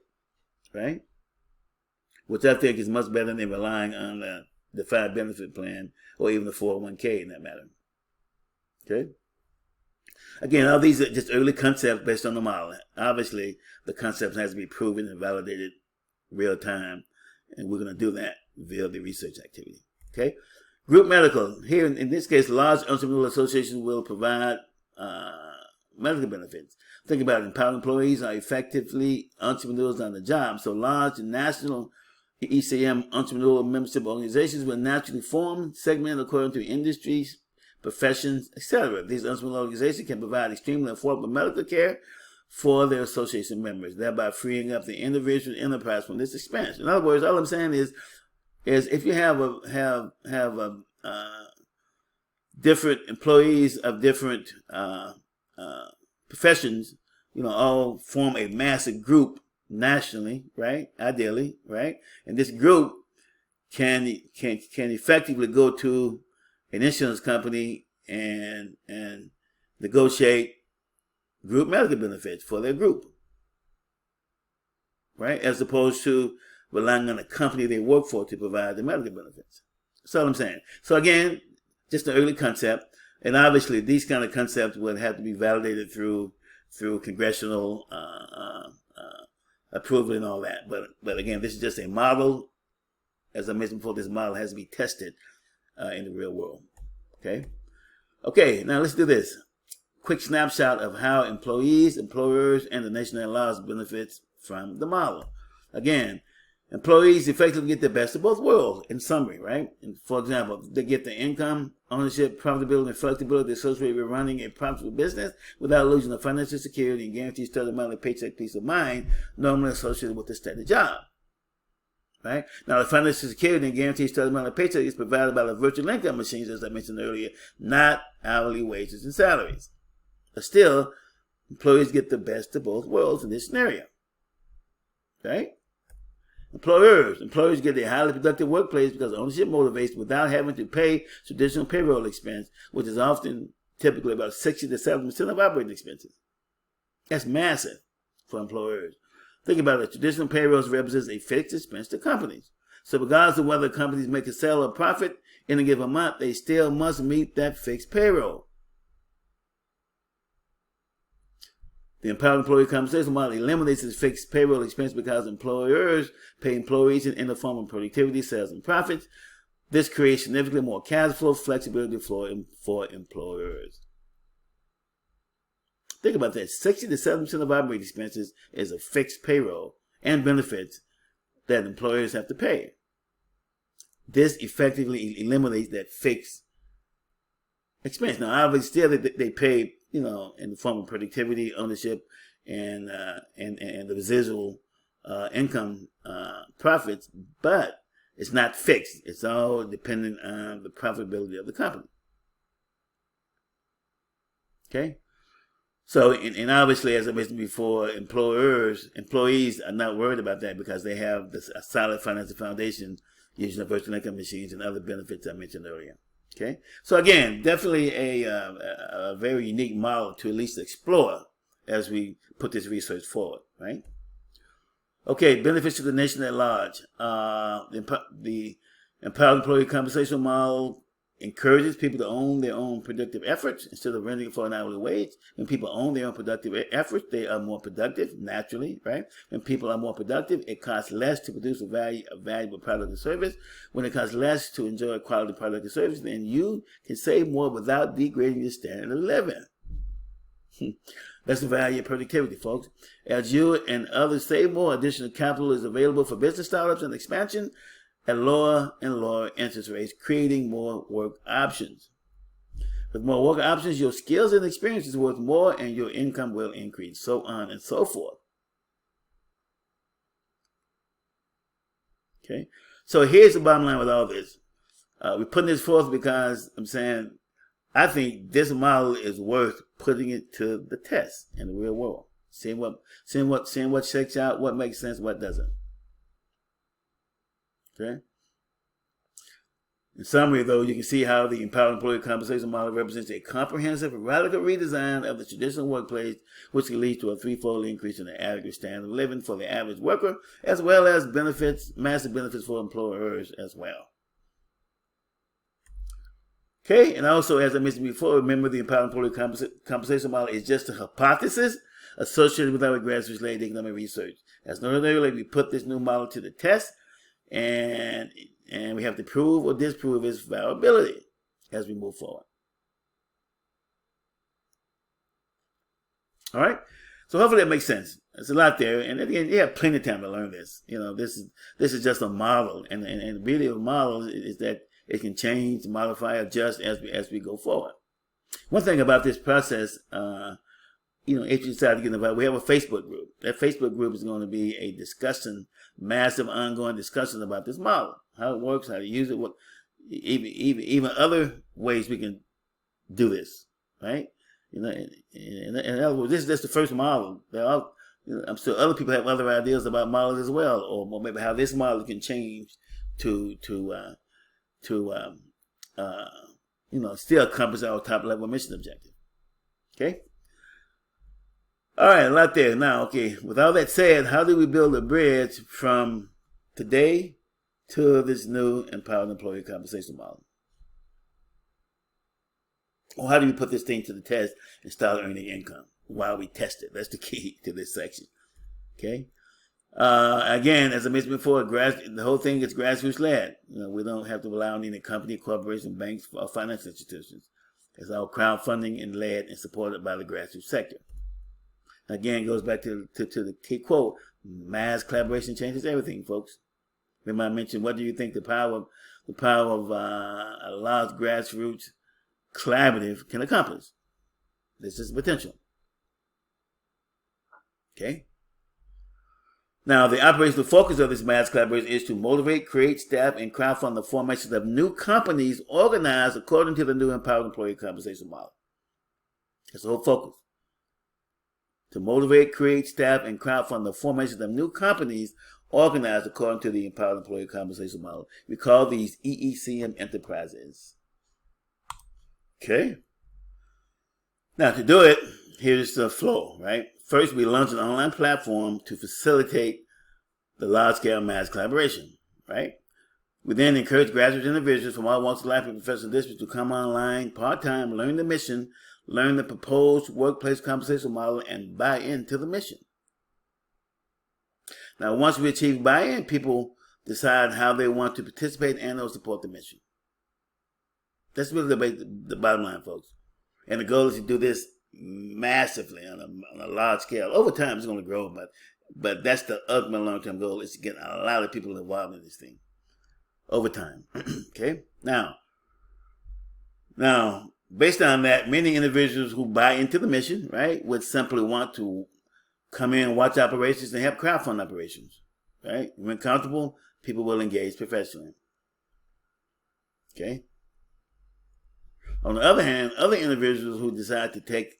right? Which I think is much better than relying on the defined benefit plan or even the 401k in that matter. Okay? Again, all these are just early concepts based on the model. Obviously, the concepts has to be proven and validated real time, and we're going to do that via the research activity. Okay? Group medical. Here, in this case, large entrepreneurial associations will provide medical benefits. Think about it. Empowered employees are effectively entrepreneurs on the job. So large national ECM entrepreneurial membership organizations will naturally form, segmented according to industries, professions, etc. These entrepreneurial organizations can provide extremely affordable medical care for their association members, thereby freeing up the individual enterprise from this expense. In other words, all I'm saying is if you have different employees of different professions, all form a massive group nationally, right? Ideally, right? And this group can effectively go to an insurance company and negotiate group medical benefits for their group, right? As opposed to relying on the company they work for to provide the medical benefits. That's all I'm saying. So again, just an early concept, and obviously these kind of concepts would have to be validated through congressional approval and all that. But again, this is just a model. As I mentioned before, this model has to be tested in the real world. Okay, now let's do this. Quick snapshot of how employees, employers, and the nation at large benefits from the model. Again, employees effectively get the best of both worlds, in summary, right? And for example, they get the income, ownership, profitability, and flexibility associated with running a profitable business without losing the financial security and guaranteed steady monthly paycheck peace of mind normally associated with a steady job. Right? Now, the financial security and guaranteed steady monthly paycheck is provided by the virtual income machines, as I mentioned earlier, not hourly wages and salaries. But still, employees get the best of both worlds in this scenario. Okay? Employers get a highly productive workplace because ownership motivates without having to pay traditional payroll expense, which is often typically about 60 to 70% of operating expenses. That's massive for employers. Think about it. Traditional payrolls represents a fixed expense to companies. So regardless of whether companies make a sale or profit in a given month, they still must meet that fixed payroll. The empowered employee compensation model eliminates this fixed payroll expense because employers pay employees in the form of productivity, sales, and profits. This creates significantly more cash flow flexibility for employers. Think about that. 60 to 70% of operating expenses is a fixed payroll and benefits that employers have to pay. This effectively eliminates that fixed expense. Now, obviously, still they pay, in the form of productivity, ownership, and the residual income profits, but it's not fixed. It's all dependent on the profitability of the company. Okay? So, and obviously, as I mentioned before, employees are not worried about that because they have a solid financial foundation using the virtual income machines and other benefits I mentioned earlier. Okay, so again, definitely a very unique model to at least explore as we put this research forward, right? Okay, benefits to the nation at large. The empowered employee compensation model encourages people to own their own productive efforts instead of renting for an hourly wage. When people own their own productive efforts, they are more productive naturally, right? When people are more productive, it costs less to produce a valuable product or service. When it costs less to enjoy a quality product or service, then you can save more without degrading your standard of living. That's the value of productivity, folks. As you and others save more, additional capital is available for business startups and expansion at lower and lower interest rates, creating more work options. With more work options, your skills and experience is worth more and your income will increase, so on and so forth. Okay, so here's the bottom line with all this. We're putting this forth because I'm saying I think this model is worth putting it to the test in the real world. Seeing what checks out, what makes sense, what doesn't. Okay. In summary, though, you can see how the empowered employee compensation model represents a comprehensive, radical redesign of the traditional workplace, which can lead to a threefold increase in the average standard of living for the average worker, as well as massive benefits for employers as well. Okay, and also, as I mentioned before, remember the empowered employee compensation model is just a hypothesis associated with our grassroots-led economic research. As noted earlier, we put this new model to the test, and we have to prove or disprove its viability as we move forward. All right, so hopefully that makes sense. There's a lot there, and again, you have plenty of time to learn this. You know, this is just a model, and the beauty of a model is that it can change, modify, adjust as we go forward. One thing about this process, if you decide to get involved, we have a Facebook group. That Facebook group is going to be a discussion, massive ongoing discussion about this model, how it works, how to use it, what even other ways we can do this, right? In other words, this is just the first model. I'm sure other people have other ideas about models as well, or maybe how this model can change to still accomplish our top level mission objective. Okay. All right, a lot there. Now, okay, with all that said, how do we build a bridge from today to this new empowered employee compensation model? Or how do we put this thing to the test and start earning income while we test it? That's the key to this section. Okay. Again, as I mentioned before, the whole thing is grassroots led. We don't have to rely on any company, corporation, banks, or financial institutions. It's all crowdfunding and led and supported by the grassroots sector. Again, it goes back to the key quote: mass collaboration changes everything, folks. Remember I mentioned, what do you think the power of a large grassroots collaborative can accomplish? This is the potential. Okay. Now, the operational focus of this mass collaboration is to motivate, create, staff, and crowdfund the formation of new companies organized according to the new empowered employee compensation model. That's the whole focus. To motivate, create, staff, and crowdfund the formation of new companies organized according to the empowered employee compensation model. We call these EECM enterprises. Okay. Now, to do it, here's the flow, right? First, we launch an online platform to facilitate the large-scale mass collaboration, right? We then encourage graduate individuals from all walks of life and professional districts to come online part-time, learn the mission, learn the proposed workplace compensation model, and buy into the mission. Now, once we achieve buy-in, people decide how they want to participate and or support the mission. That's really the bottom line, folks. And the goal is to do this massively on a large scale. Over time, it's going to grow, but that's the ultimate long-term goal, is to get a lot of people involved in this thing over time. Okay? Now, based on that, many individuals who buy into the mission, right, would simply want to come in, watch operations, and help crowdfund operations, right? When comfortable, people will engage professionally. Okay? On the other hand, other individuals who will decide to take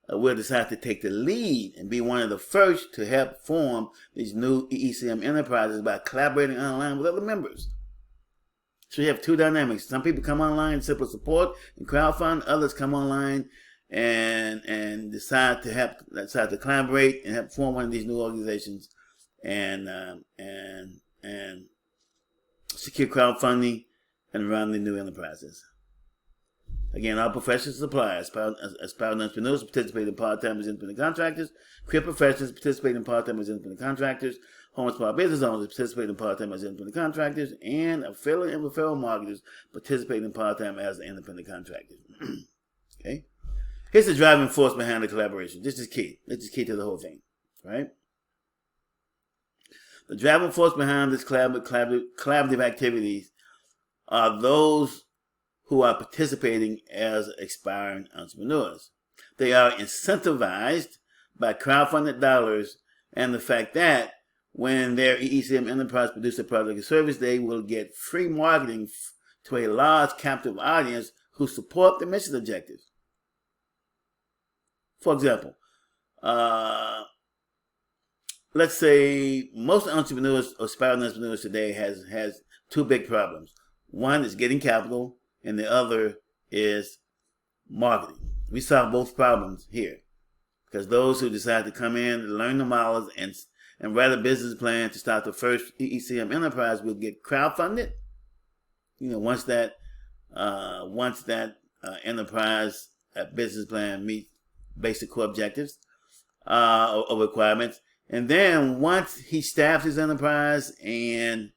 the lead and be one of the first to help form these new EECM enterprises by collaborating online with other members. So you have two dynamics. Some people come online and simply support and crowdfund. Others come online and decide to collaborate and help form one of these new organizations and secure crowdfunding and run the new enterprises. Again, all professions apply. Aspiring entrepreneurs participate in part-time as independent contractors. Career professionals participate in part-time as independent contractors. Home and small business owners participate in part-time as independent contractors. And affiliate and referral marketers participate in part-time as independent contractors. Okay? Here's the driving force behind the collaboration. This is key. This is key to the whole thing. Right? The driving force behind this collaborative activities are those who are participating as aspiring entrepreneurs. They are incentivized by crowdfunded dollars and the fact that when their EECM enterprise produces a product or service, they will get free marketing to a large captive audience who support the mission objectives. For example, let's say most entrepreneurs or aspiring entrepreneurs today has two big problems. One is getting capital, and the other is marketing. We solve both problems here because those who decide to come in, learn the models, and write a business plan to start the first EECM enterprise will get crowdfunded. Once that enterprise business plan meets basic core objectives or requirements, and then once he staffs his enterprise and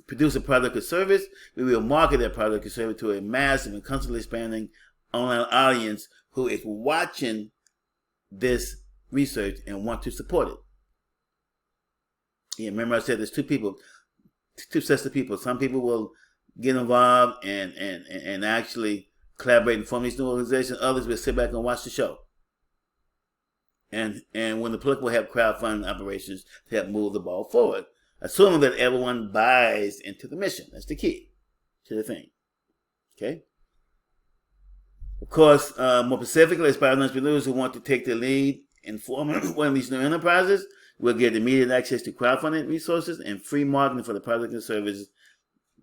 produce a product or service, we will market that product or service to a massive and constantly expanding online audience who is watching this research and want to support it. Yeah, remember I said there's two sets of people. Some people will get involved and actually collaborate and form these new organizations. Others will sit back and watch the show. And when applicable, have crowdfunding operations to help move the ball forward, assuming that everyone buys into the mission. That's the key to the thing. Okay? Of course, more specifically, aspiring entrepreneurs who want to take the lead in forming one of these new enterprises will get immediate access to crowdfunding resources and free marketing for the product and services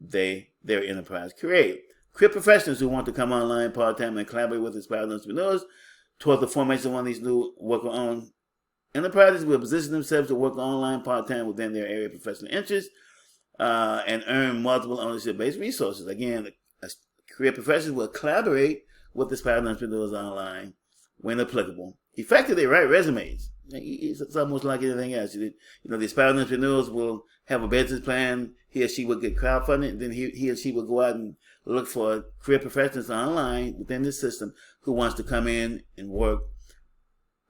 their enterprise create. Career professionals who want to come online part-time and collaborate with aspiring entrepreneurs toward the formation of one of these new worker-owned enterprises will position themselves to work online part-time within their area of professional interest and earn multiple ownership-based resources. Again, career professionals will collaborate with aspiring entrepreneurs online when applicable. Effectively, write resumes. It's almost like anything else. The aspiring entrepreneurs will have a business plan. He or she will get crowdfunded. Then he or she will go out and look for career professionals online within the system who wants to come in and work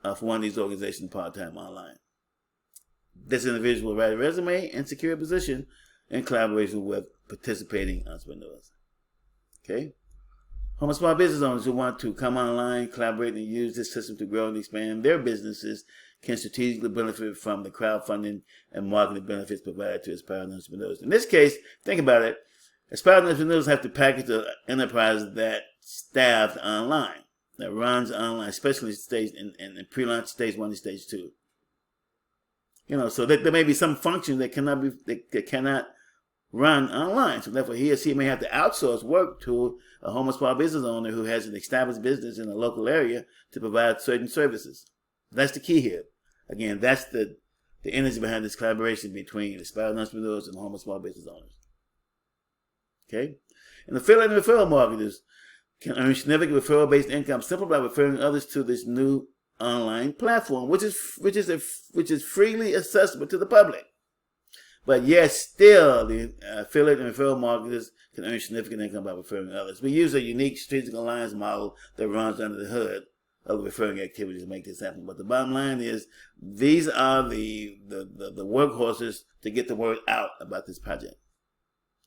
for one of these organizations part-time online. This individual will write a resume and secure a position in collaboration with participating entrepreneurs. Okay? Home and small business owners who want to come online, collaborate, and use this system to grow and expand their businesses can strategically benefit from the crowdfunding and marketing benefits provided to aspiring entrepreneurs. In this case, think about it. Aspiring entrepreneurs have to package an enterprise that staffed online, that runs online, especially stage in pre-launch stage 1 and stage 2. So there may be some function that cannot run online. So therefore, he or she may have to outsource work to a home or small business owner who has an established business in a local area to provide certain services. That's the key here. Again, that's the energy behind this collaboration between aspiring entrepreneurs and home or small business owners. Okay? And affiliate and referral marketers can earn significant referral-based income simply by referring others to this new online platform, which is freely accessible to the public. But yet still, the affiliate and referral marketers can earn significant income by referring others. We use a unique strategic alliance model that runs under the hood of the referring activities to make this happen. But the bottom line is, these are the workhorses to get the word out about this project.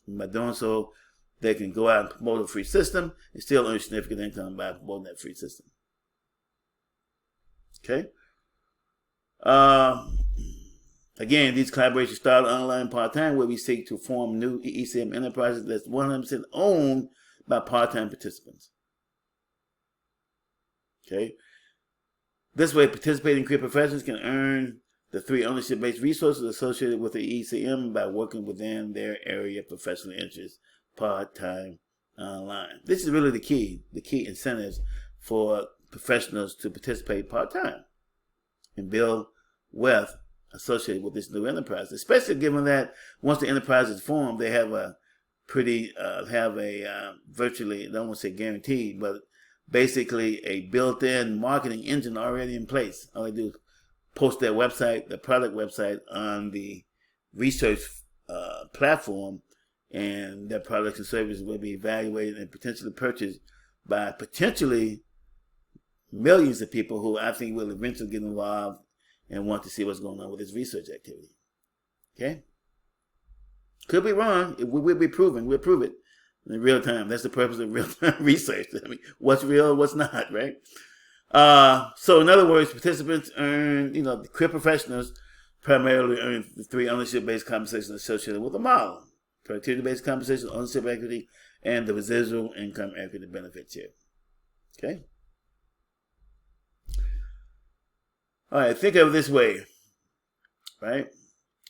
And by doing so, they can go out and promote a free system and still earn significant income by promoting that free system. Okay? Again, these collaborations start online part-time where we seek to form new EECM enterprises that's 100% owned by part-time participants. Okay? This way, participating career professionals can earn the 3 ownership-based resources associated with the EECM by working within their area of professional interest part-time online. This is really the key incentives for professionals to participate part-time and build wealth associated with this new enterprise, especially given that once the enterprise is formed, they have a pretty have a virtually, I don't want to say guaranteed, but basically a built-in marketing engine already in place. All they do is post their website, the product website, on the research platform, and their products and services will be evaluated and potentially purchased by potentially millions of people who I think will eventually get involved and want to see what's going on with this research activity. Okay? Could be wrong. It will be proven. We'll prove it in real time. That's the purpose of real-time research. I mean, what's real, what's not, right? So in other words, participants earn, the career professionals primarily earn the three ownership-based compensations associated with the model: productivity-based compensation, ownership equity, and the residual income equity benefits here. Okay? All right, think of it this way, right?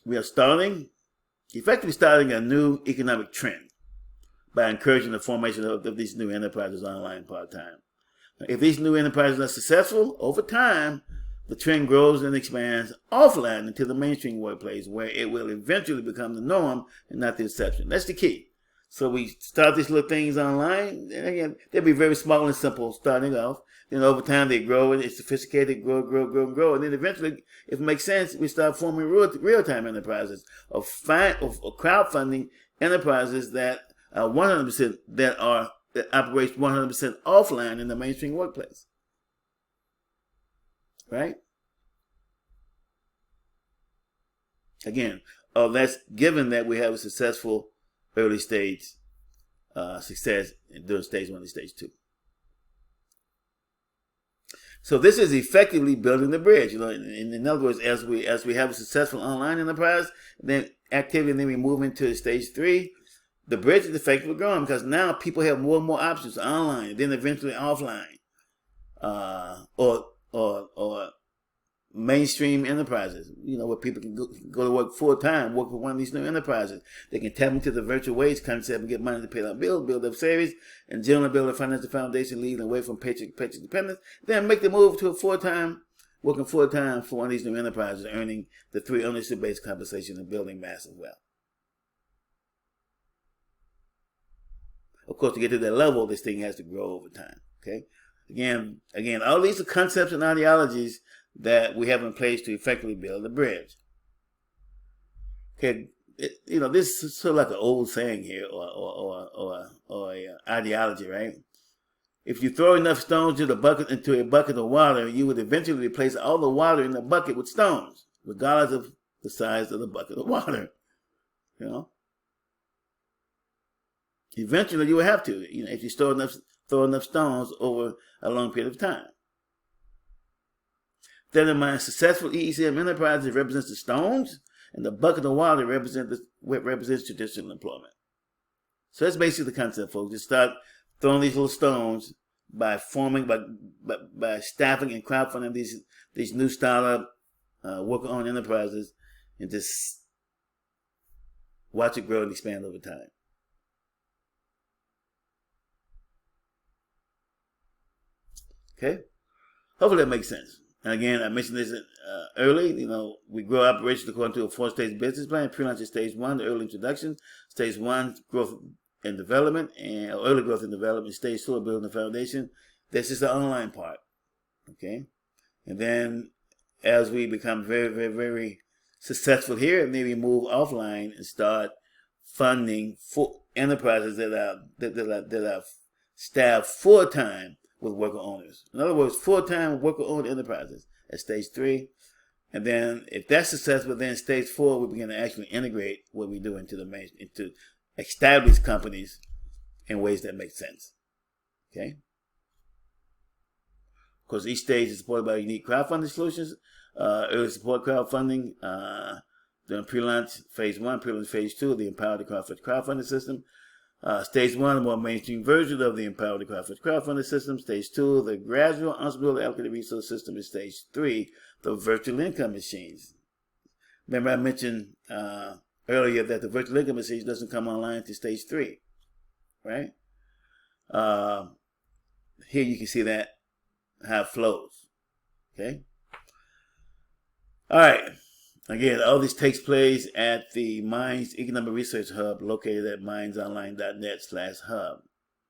We are effectively starting a new economic trend by encouraging the formation of these new enterprises online part-time. If these new enterprises are successful, over time, the trend grows and expands offline into the mainstream workplace, where it will eventually become the norm and not the exception. That's the key. So we start these little things online, and again, they'll be very small and simple starting off. Then over time, they grow and it's sophisticated, grow. And then eventually, if it makes sense, we start forming real-time enterprises of crowdfunding enterprises that are 100% that operates 100% offline in the mainstream workplace. Right? Again, that's given that we have a successful early stage success during stage 1 and stage 2. So this is effectively building the bridge. In other words, as we have a successful online enterprise, then activity, and then we move into stage 3, the bridge is effectively growing because now people have more and more options online, then eventually offline, or mainstream enterprises. Where people can go to work full time, work for one of these new enterprises. They can tap into the virtual wage concept and get money to pay their bills, build up savings, and generally build a financial foundation leading away from paycheck to paycheck dependence. Then make the move to working full time for one of these new enterprises, earning the 3 ownership-based compensation and building massive wealth. Of course, to get to that level, this thing has to grow over time. Okay. Again, all these are concepts and ideologies that we have in place to effectively build a bridge. Okay, this is sort of like an old saying here, or a ideology, right? If you throw enough stones into a bucket of water, you would eventually replace all the water in the bucket with stones, regardless of the size of the bucket of water. Eventually, you will have to, if you throw enough stones over a long period of time. Then in my successful EECM enterprises represents the stones, and the bucket of water represents traditional employment. So that's basically the concept, folks. Just start throwing these little stones by staffing and crowdfunding these new startup worker-owned enterprises, and just watch it grow and expand over time. Okay? Hopefully that makes sense. And again, I mentioned this early. We grow operations according to a 4-stage business plan. Pre-launch is stage 1, the early introduction. Stage 1, growth and development, and early growth and development. Stage 2, building the foundation. This is the online part. Okay? And then as we become very, very, very successful here, and then we move offline and start funding for enterprises that are staffed full-time with worker owners. In other words, full-time worker-owned enterprises at stage 3. And then if that's successful, then stage 4, we begin to actually integrate what we do into established companies in ways that make sense. Okay? Of course, each stage is supported by unique crowdfunding solutions. Early support crowdfunding during pre-launch phase 1, pre-launch phase 2, the empowered crowdfunding system. Stage 1, a more mainstream version of the empowered crowdfunding system. Stage 2, the gradual entrepreneurial allocated resource system. And stage 3, the virtual income machines. Remember I mentioned earlier that the virtual income machine doesn't come online to stage 3, right? Here you can see that how it flows. Okay. All right. Again, all this takes place at the M.I.N.D.S Economic Research Hub located at mindsonline.net/hub.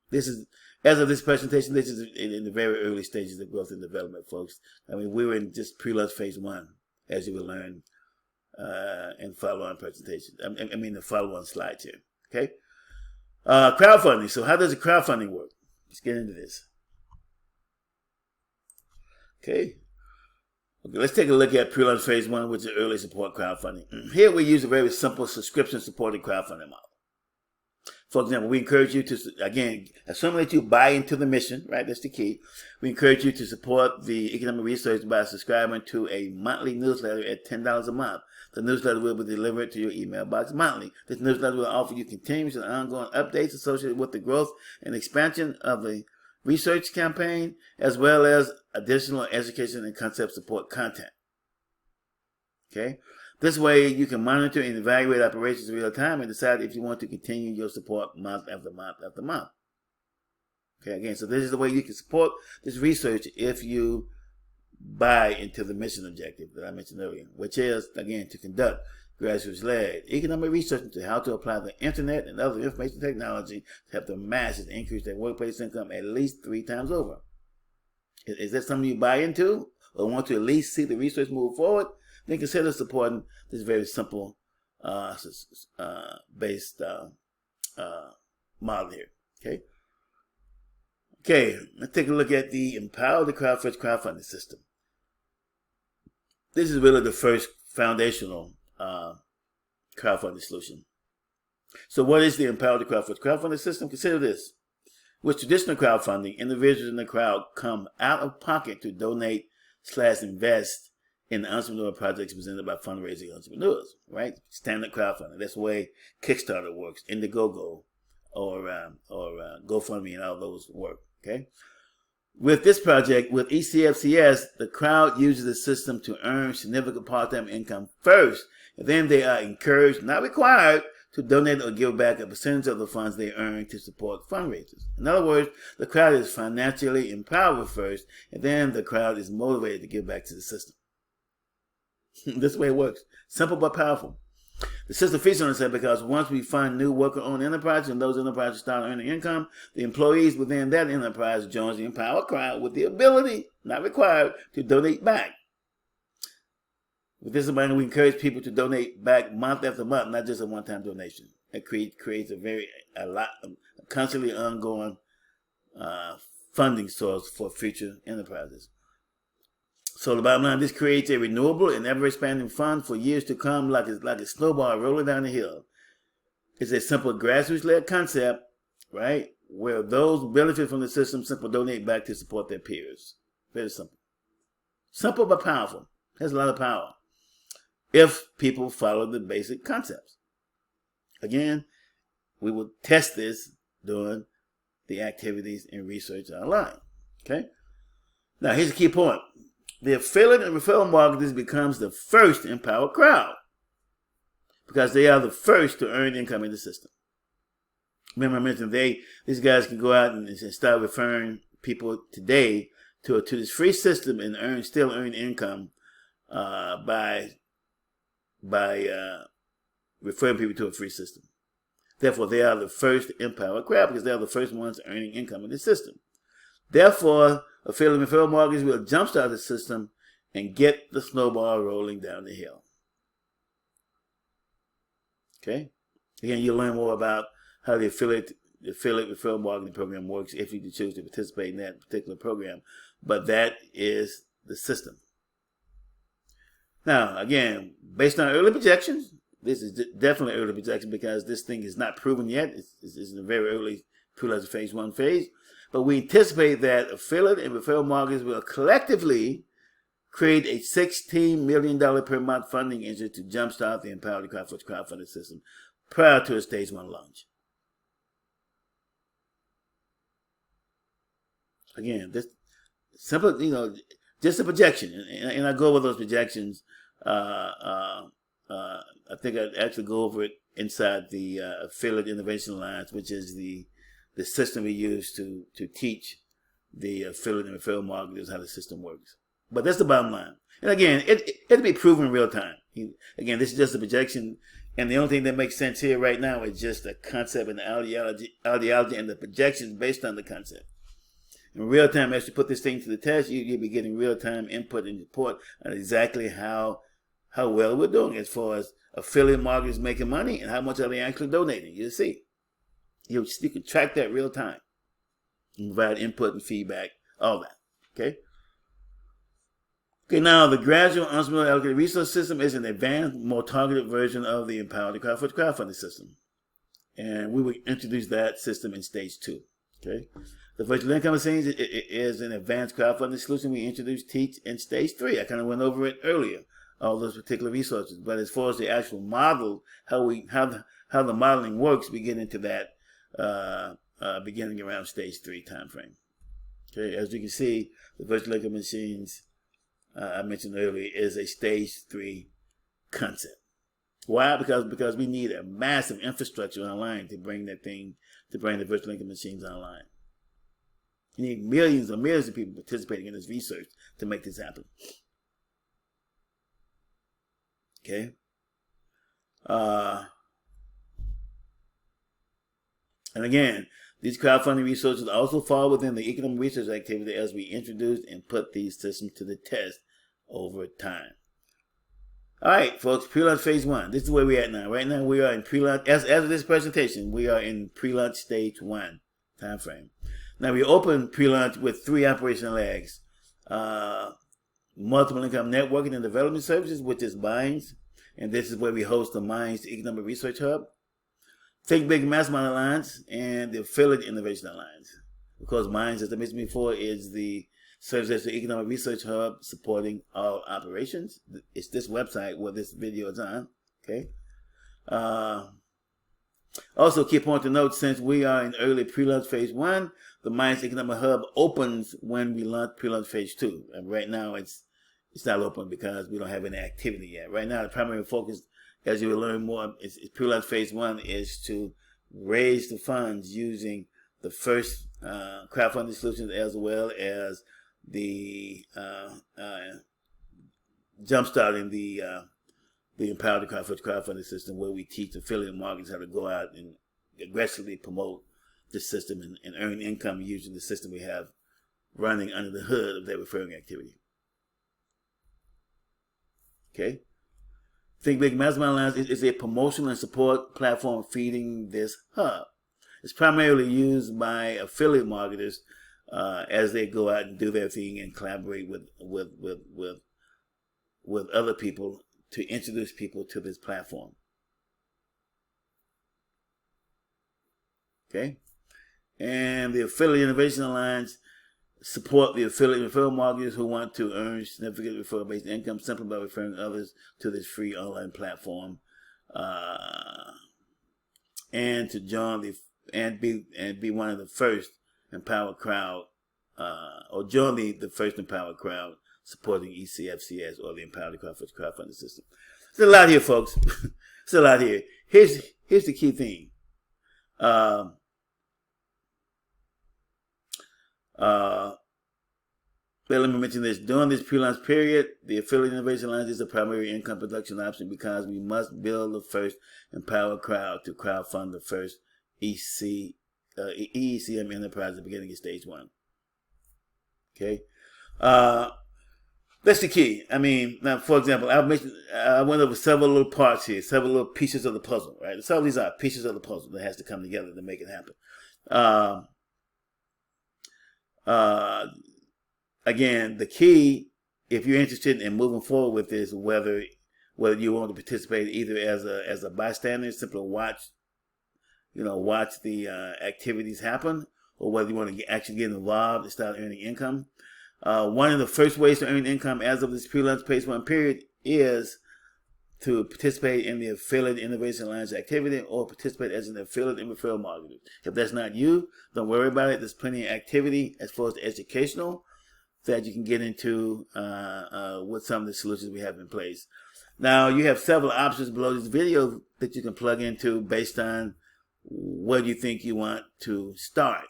This is, as of this presentation, this is in the very early stages of growth and development, folks. I mean, we were in just pre-launch phase 1, as you will learn in follow-on presentations. I mean, the follow-on slides here. Okay? Crowdfunding. So how does the crowdfunding work? Let's get into this. Okay, let's take a look at pre-launch phase 1, which is early support crowdfunding. Here we use a very simple subscription-supported crowdfunding model. For example, we encourage you to, again, assuming that you buy into the mission, right? That's the key. We encourage you to support the economic research by subscribing to a monthly newsletter at $10 a month. The newsletter will be delivered to your email box monthly. This newsletter will offer you continuous and ongoing updates associated with the growth and expansion of the research campaign, as well as additional education and concept support content. Okay? This way, you can monitor and evaluate operations in real time and decide if you want to continue your support month after month after month. Okay, again, so this is the way you can support this research if you buy into the mission objective that I mentioned earlier, which is, again, to conduct grassroots-led economic research into how to apply the internet and other information technology to help the masses increase their workplace income at least 3 times over. Is that something you buy into or want to at least see the research move forward? Then consider supporting this very simple based model here. Okay, let's take a look at the Empower the Crowd-First crowdfunding system. This is really the first foundational crowdfunding solution. So what is the Empower the Crowd-First crowdfunding system? Consider this. With traditional crowdfunding, individuals in the crowd come out of pocket to donate/invest in the entrepreneurial projects presented by fundraising entrepreneurs, right? Standard crowdfunding. That's the way Kickstarter works, Indiegogo, or GoFundMe, and all those work, okay? With this project, with ECFCS, the crowd uses the system to earn significant part-time income first, and then they are encouraged, not required, to donate or give back a percentage of the funds they earn to support fundraisers. In other words, the crowd is financially empowered first, and then the crowd is motivated to give back to the system. This way it works. Simple but powerful. The system features on itself because once we fund new worker-owned enterprises and those enterprises start earning income, the employees within that enterprise joins the empowered crowd with the ability, not required, to donate back. With this in mind, we encourage people to donate back month after month, not just a one-time donation. It creates a constantly ongoing funding source for future enterprises. So the bottom line, this creates a renewable and ever-expanding fund for years to come, like a snowball rolling down the hill. It's a simple grassroots-led concept, right, where those who benefit from the system simply donate back to support their peers. Very simple. Simple but powerful. Has a lot of power if people follow the basic concepts. Again, we will test this during the activities and research online. Okay? Now, here's a key point. The affiliate and referral marketers becomes the first empowered crowd because they are the first to earn income in the system. Remember I mentioned these guys can go out and start referring people today to this free system and still earn income by referring people to a free system. Therefore, they are the first empowered crowd because they are the first ones earning income in the system. Therefore, affiliate and referral marketers will jumpstart the system and get the snowball rolling down the hill. Okay? Again, you'll learn more about how the affiliate referral marketing program works if you choose to participate in that particular program. But that is the system. Now, again, based on early projections, this is definitely early projection because this thing is not proven yet. It's in a very early pre-launch phase 1 phase. But we anticipate that affiliate and referral marketers will collectively create a $16 million per month funding engine to jumpstart the Empowered crowdfunding system prior to a stage 1 launch. Again, this simple, just a projection, and I go over those projections. I think I'd actually go over it inside the affiliate innovation lines, which is the system we use to teach the affiliate and referral marketers how the system works. But that's the bottom line. And again, it'll be proven in real time. Again, this is just a projection, and the only thing that makes sense here right now is just the concept and the ideology and the projections based on the concept. In real time, as you put this thing to the test, you'll be getting real time input and report on exactly how well we're doing as far as affiliate marketers making money and how much are they actually donating. You'll see. You can track that real time and provide input and feedback, all that. Okay. Okay, now the gradual entrepreneurial allocated resource system is an advanced, more targeted version of the empowered crowdfunding system. And we will introduce that system in stage 2. Okay. The virtual income machines is an advanced crowdfunding solution we introduced, teach in stage 3. I kind of went over it earlier, all those particular resources. But as far as the actual model, how the modeling works, we get into that beginning around stage 3 time frame. Okay, as you can see, the virtual income machines I mentioned earlier is a stage 3 concept. Why? Because we need a massive infrastructure online to bring the virtual income machines online. You need millions and millions of people participating in this research to make this happen. Okay. And again, these crowdfunding resources also fall within the economic research activity as we introduce and put these systems to the test over time. All right, folks, pre-launch phase 1. This is where we're at now. Right now, we are in pre-launch. As of this presentation, we are in pre-launch stage 1 time frame. Now, we open pre-launch with 3 operational legs. Multiple income networking and development services, which is M.I.N.D.S. And this is where we host the M.I.N.D.S Economic Research Hub. Think Big Mastermind Alliance and the Affiliate Innovation Alliance. Because M.I.N.D.S, as I mentioned before, serves as the Economic Research Hub supporting all operations. It's this website where this video is on. Okay. Also, key point to note, since we are in early pre-launch phase 1, the M.I.N.D.S Economic Hub opens when we launch pre-launch phase 2. And right now, it's not open because we don't have any activity yet. Right now, the primary focus, as you will learn more, is pre-launch phase 1 is to raise the funds using the first crowdfunding solutions as well as the jumpstarting the empowered crowdfunding system, where we teach affiliate marketers how to go out and aggressively promote the system and earn income using the system we have running under the hood of their referring activity. Okay. Think Big Mastermind Alliance is a promotional and support platform feeding this hub. It's primarily used by affiliate marketers as they go out and do their thing and collaborate with other people to introduce people to this platform. Okay, and the Affiliate Innovation Alliance support the affiliate referral marketers who want to earn significant referral-based income simply by referring others to this free online platform, and to join be one of the first empowered crowd, or join the first empowered crowd supporting ECFCS or the empowered crowdfunding system. There's a lot here, folks. There's a lot here. Here's the key thing. Let me mention this. During this pre-launch period, the Affiliate Innovation Alliance is a primary income production option because we must build the first empowered crowd to crowdfund the first ECM enterprise at the beginning of stage 1. Okay. That's the key. I mean, now, for example, I went over several little parts here, several little pieces of the puzzle, right? Some of these are pieces of the puzzle that has to come together to make it happen. Again, the key, if you're interested in moving forward with this, whether you want to participate either as a bystander, simply watch the activities happen, or whether you want to actually get involved and start earning income. One of the first ways to earn income as of this pre-launch phase 1 period is to participate in the Affiliate Innovation Alliance activity or participate as an affiliate and referral marketer. If that's not you, don't worry about it. There's plenty of activity as far as the educational that you can get into with some of the solutions we have in place. Now, you have several options below this video that you can plug into based on what you think you want to start.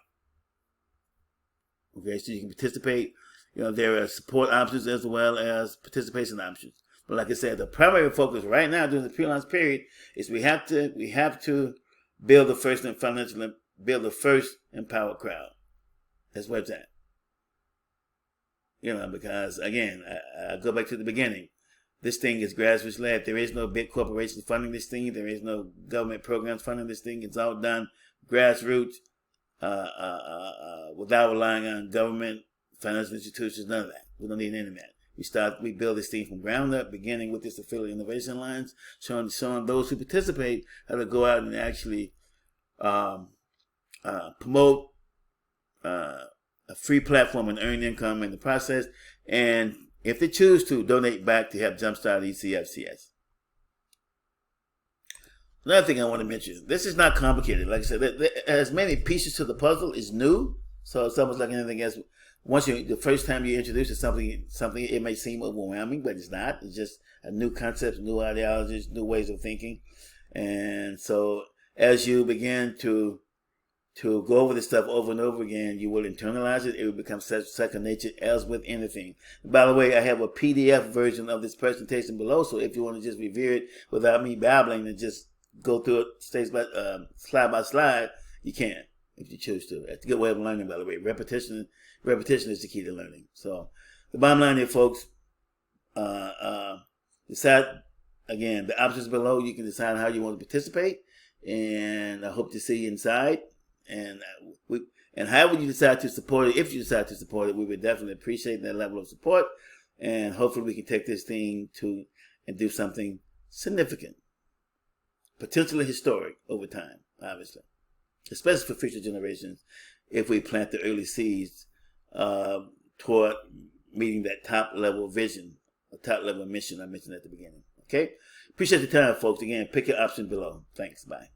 Okay, so you can participate. There are support options as well as participation options. But like I said, the primary focus right now during the pre-launch period is we have to build the first build the first empowered crowd. That's where it's at. Because again, I go back to the beginning. This thing is grassroots led. There is no big corporation funding this thing. There is no government programs funding this thing. It's all done grassroots, without relying on government, financial institutions, none of that. We don't need any of that. We build this thing from ground up, beginning with this affiliate innovation lines, showing those who participate how to go out and actually promote a free platform and earn income in the process, and if they choose to, donate back to help jumpstart ECFCS. Another thing I want to mention, this is not complicated. Like I said, as many pieces to the puzzle is new, so it's almost like anything else. The first time you introduce it something, it may seem overwhelming, but it's not. It's just a new concept, new ideologies, new ways of thinking. And so as you begin to go over this stuff over and over again, you will internalize it. It will become second nature, as with anything. By the way, I have a PDF version of this presentation below, so if you want to just review it without me babbling and just go through it slide by slide, you can, if you choose to. That's a good way of learning, by the way. Repetition is the key to learning. So the bottom line here, folks, decide, again, the options below. You can decide how you want to participate, and I hope to see you inside. And however you decide to support it, if you decide to support it, we would definitely appreciate that level of support. And hopefully we can take this thing and do something significant, potentially historic over time, obviously, especially for future generations, if we plant the early seeds toward meeting that top level vision, a top level mission I mentioned at the beginning. Okay? Appreciate the time, folks. Again, pick your option below. Thanks. Bye.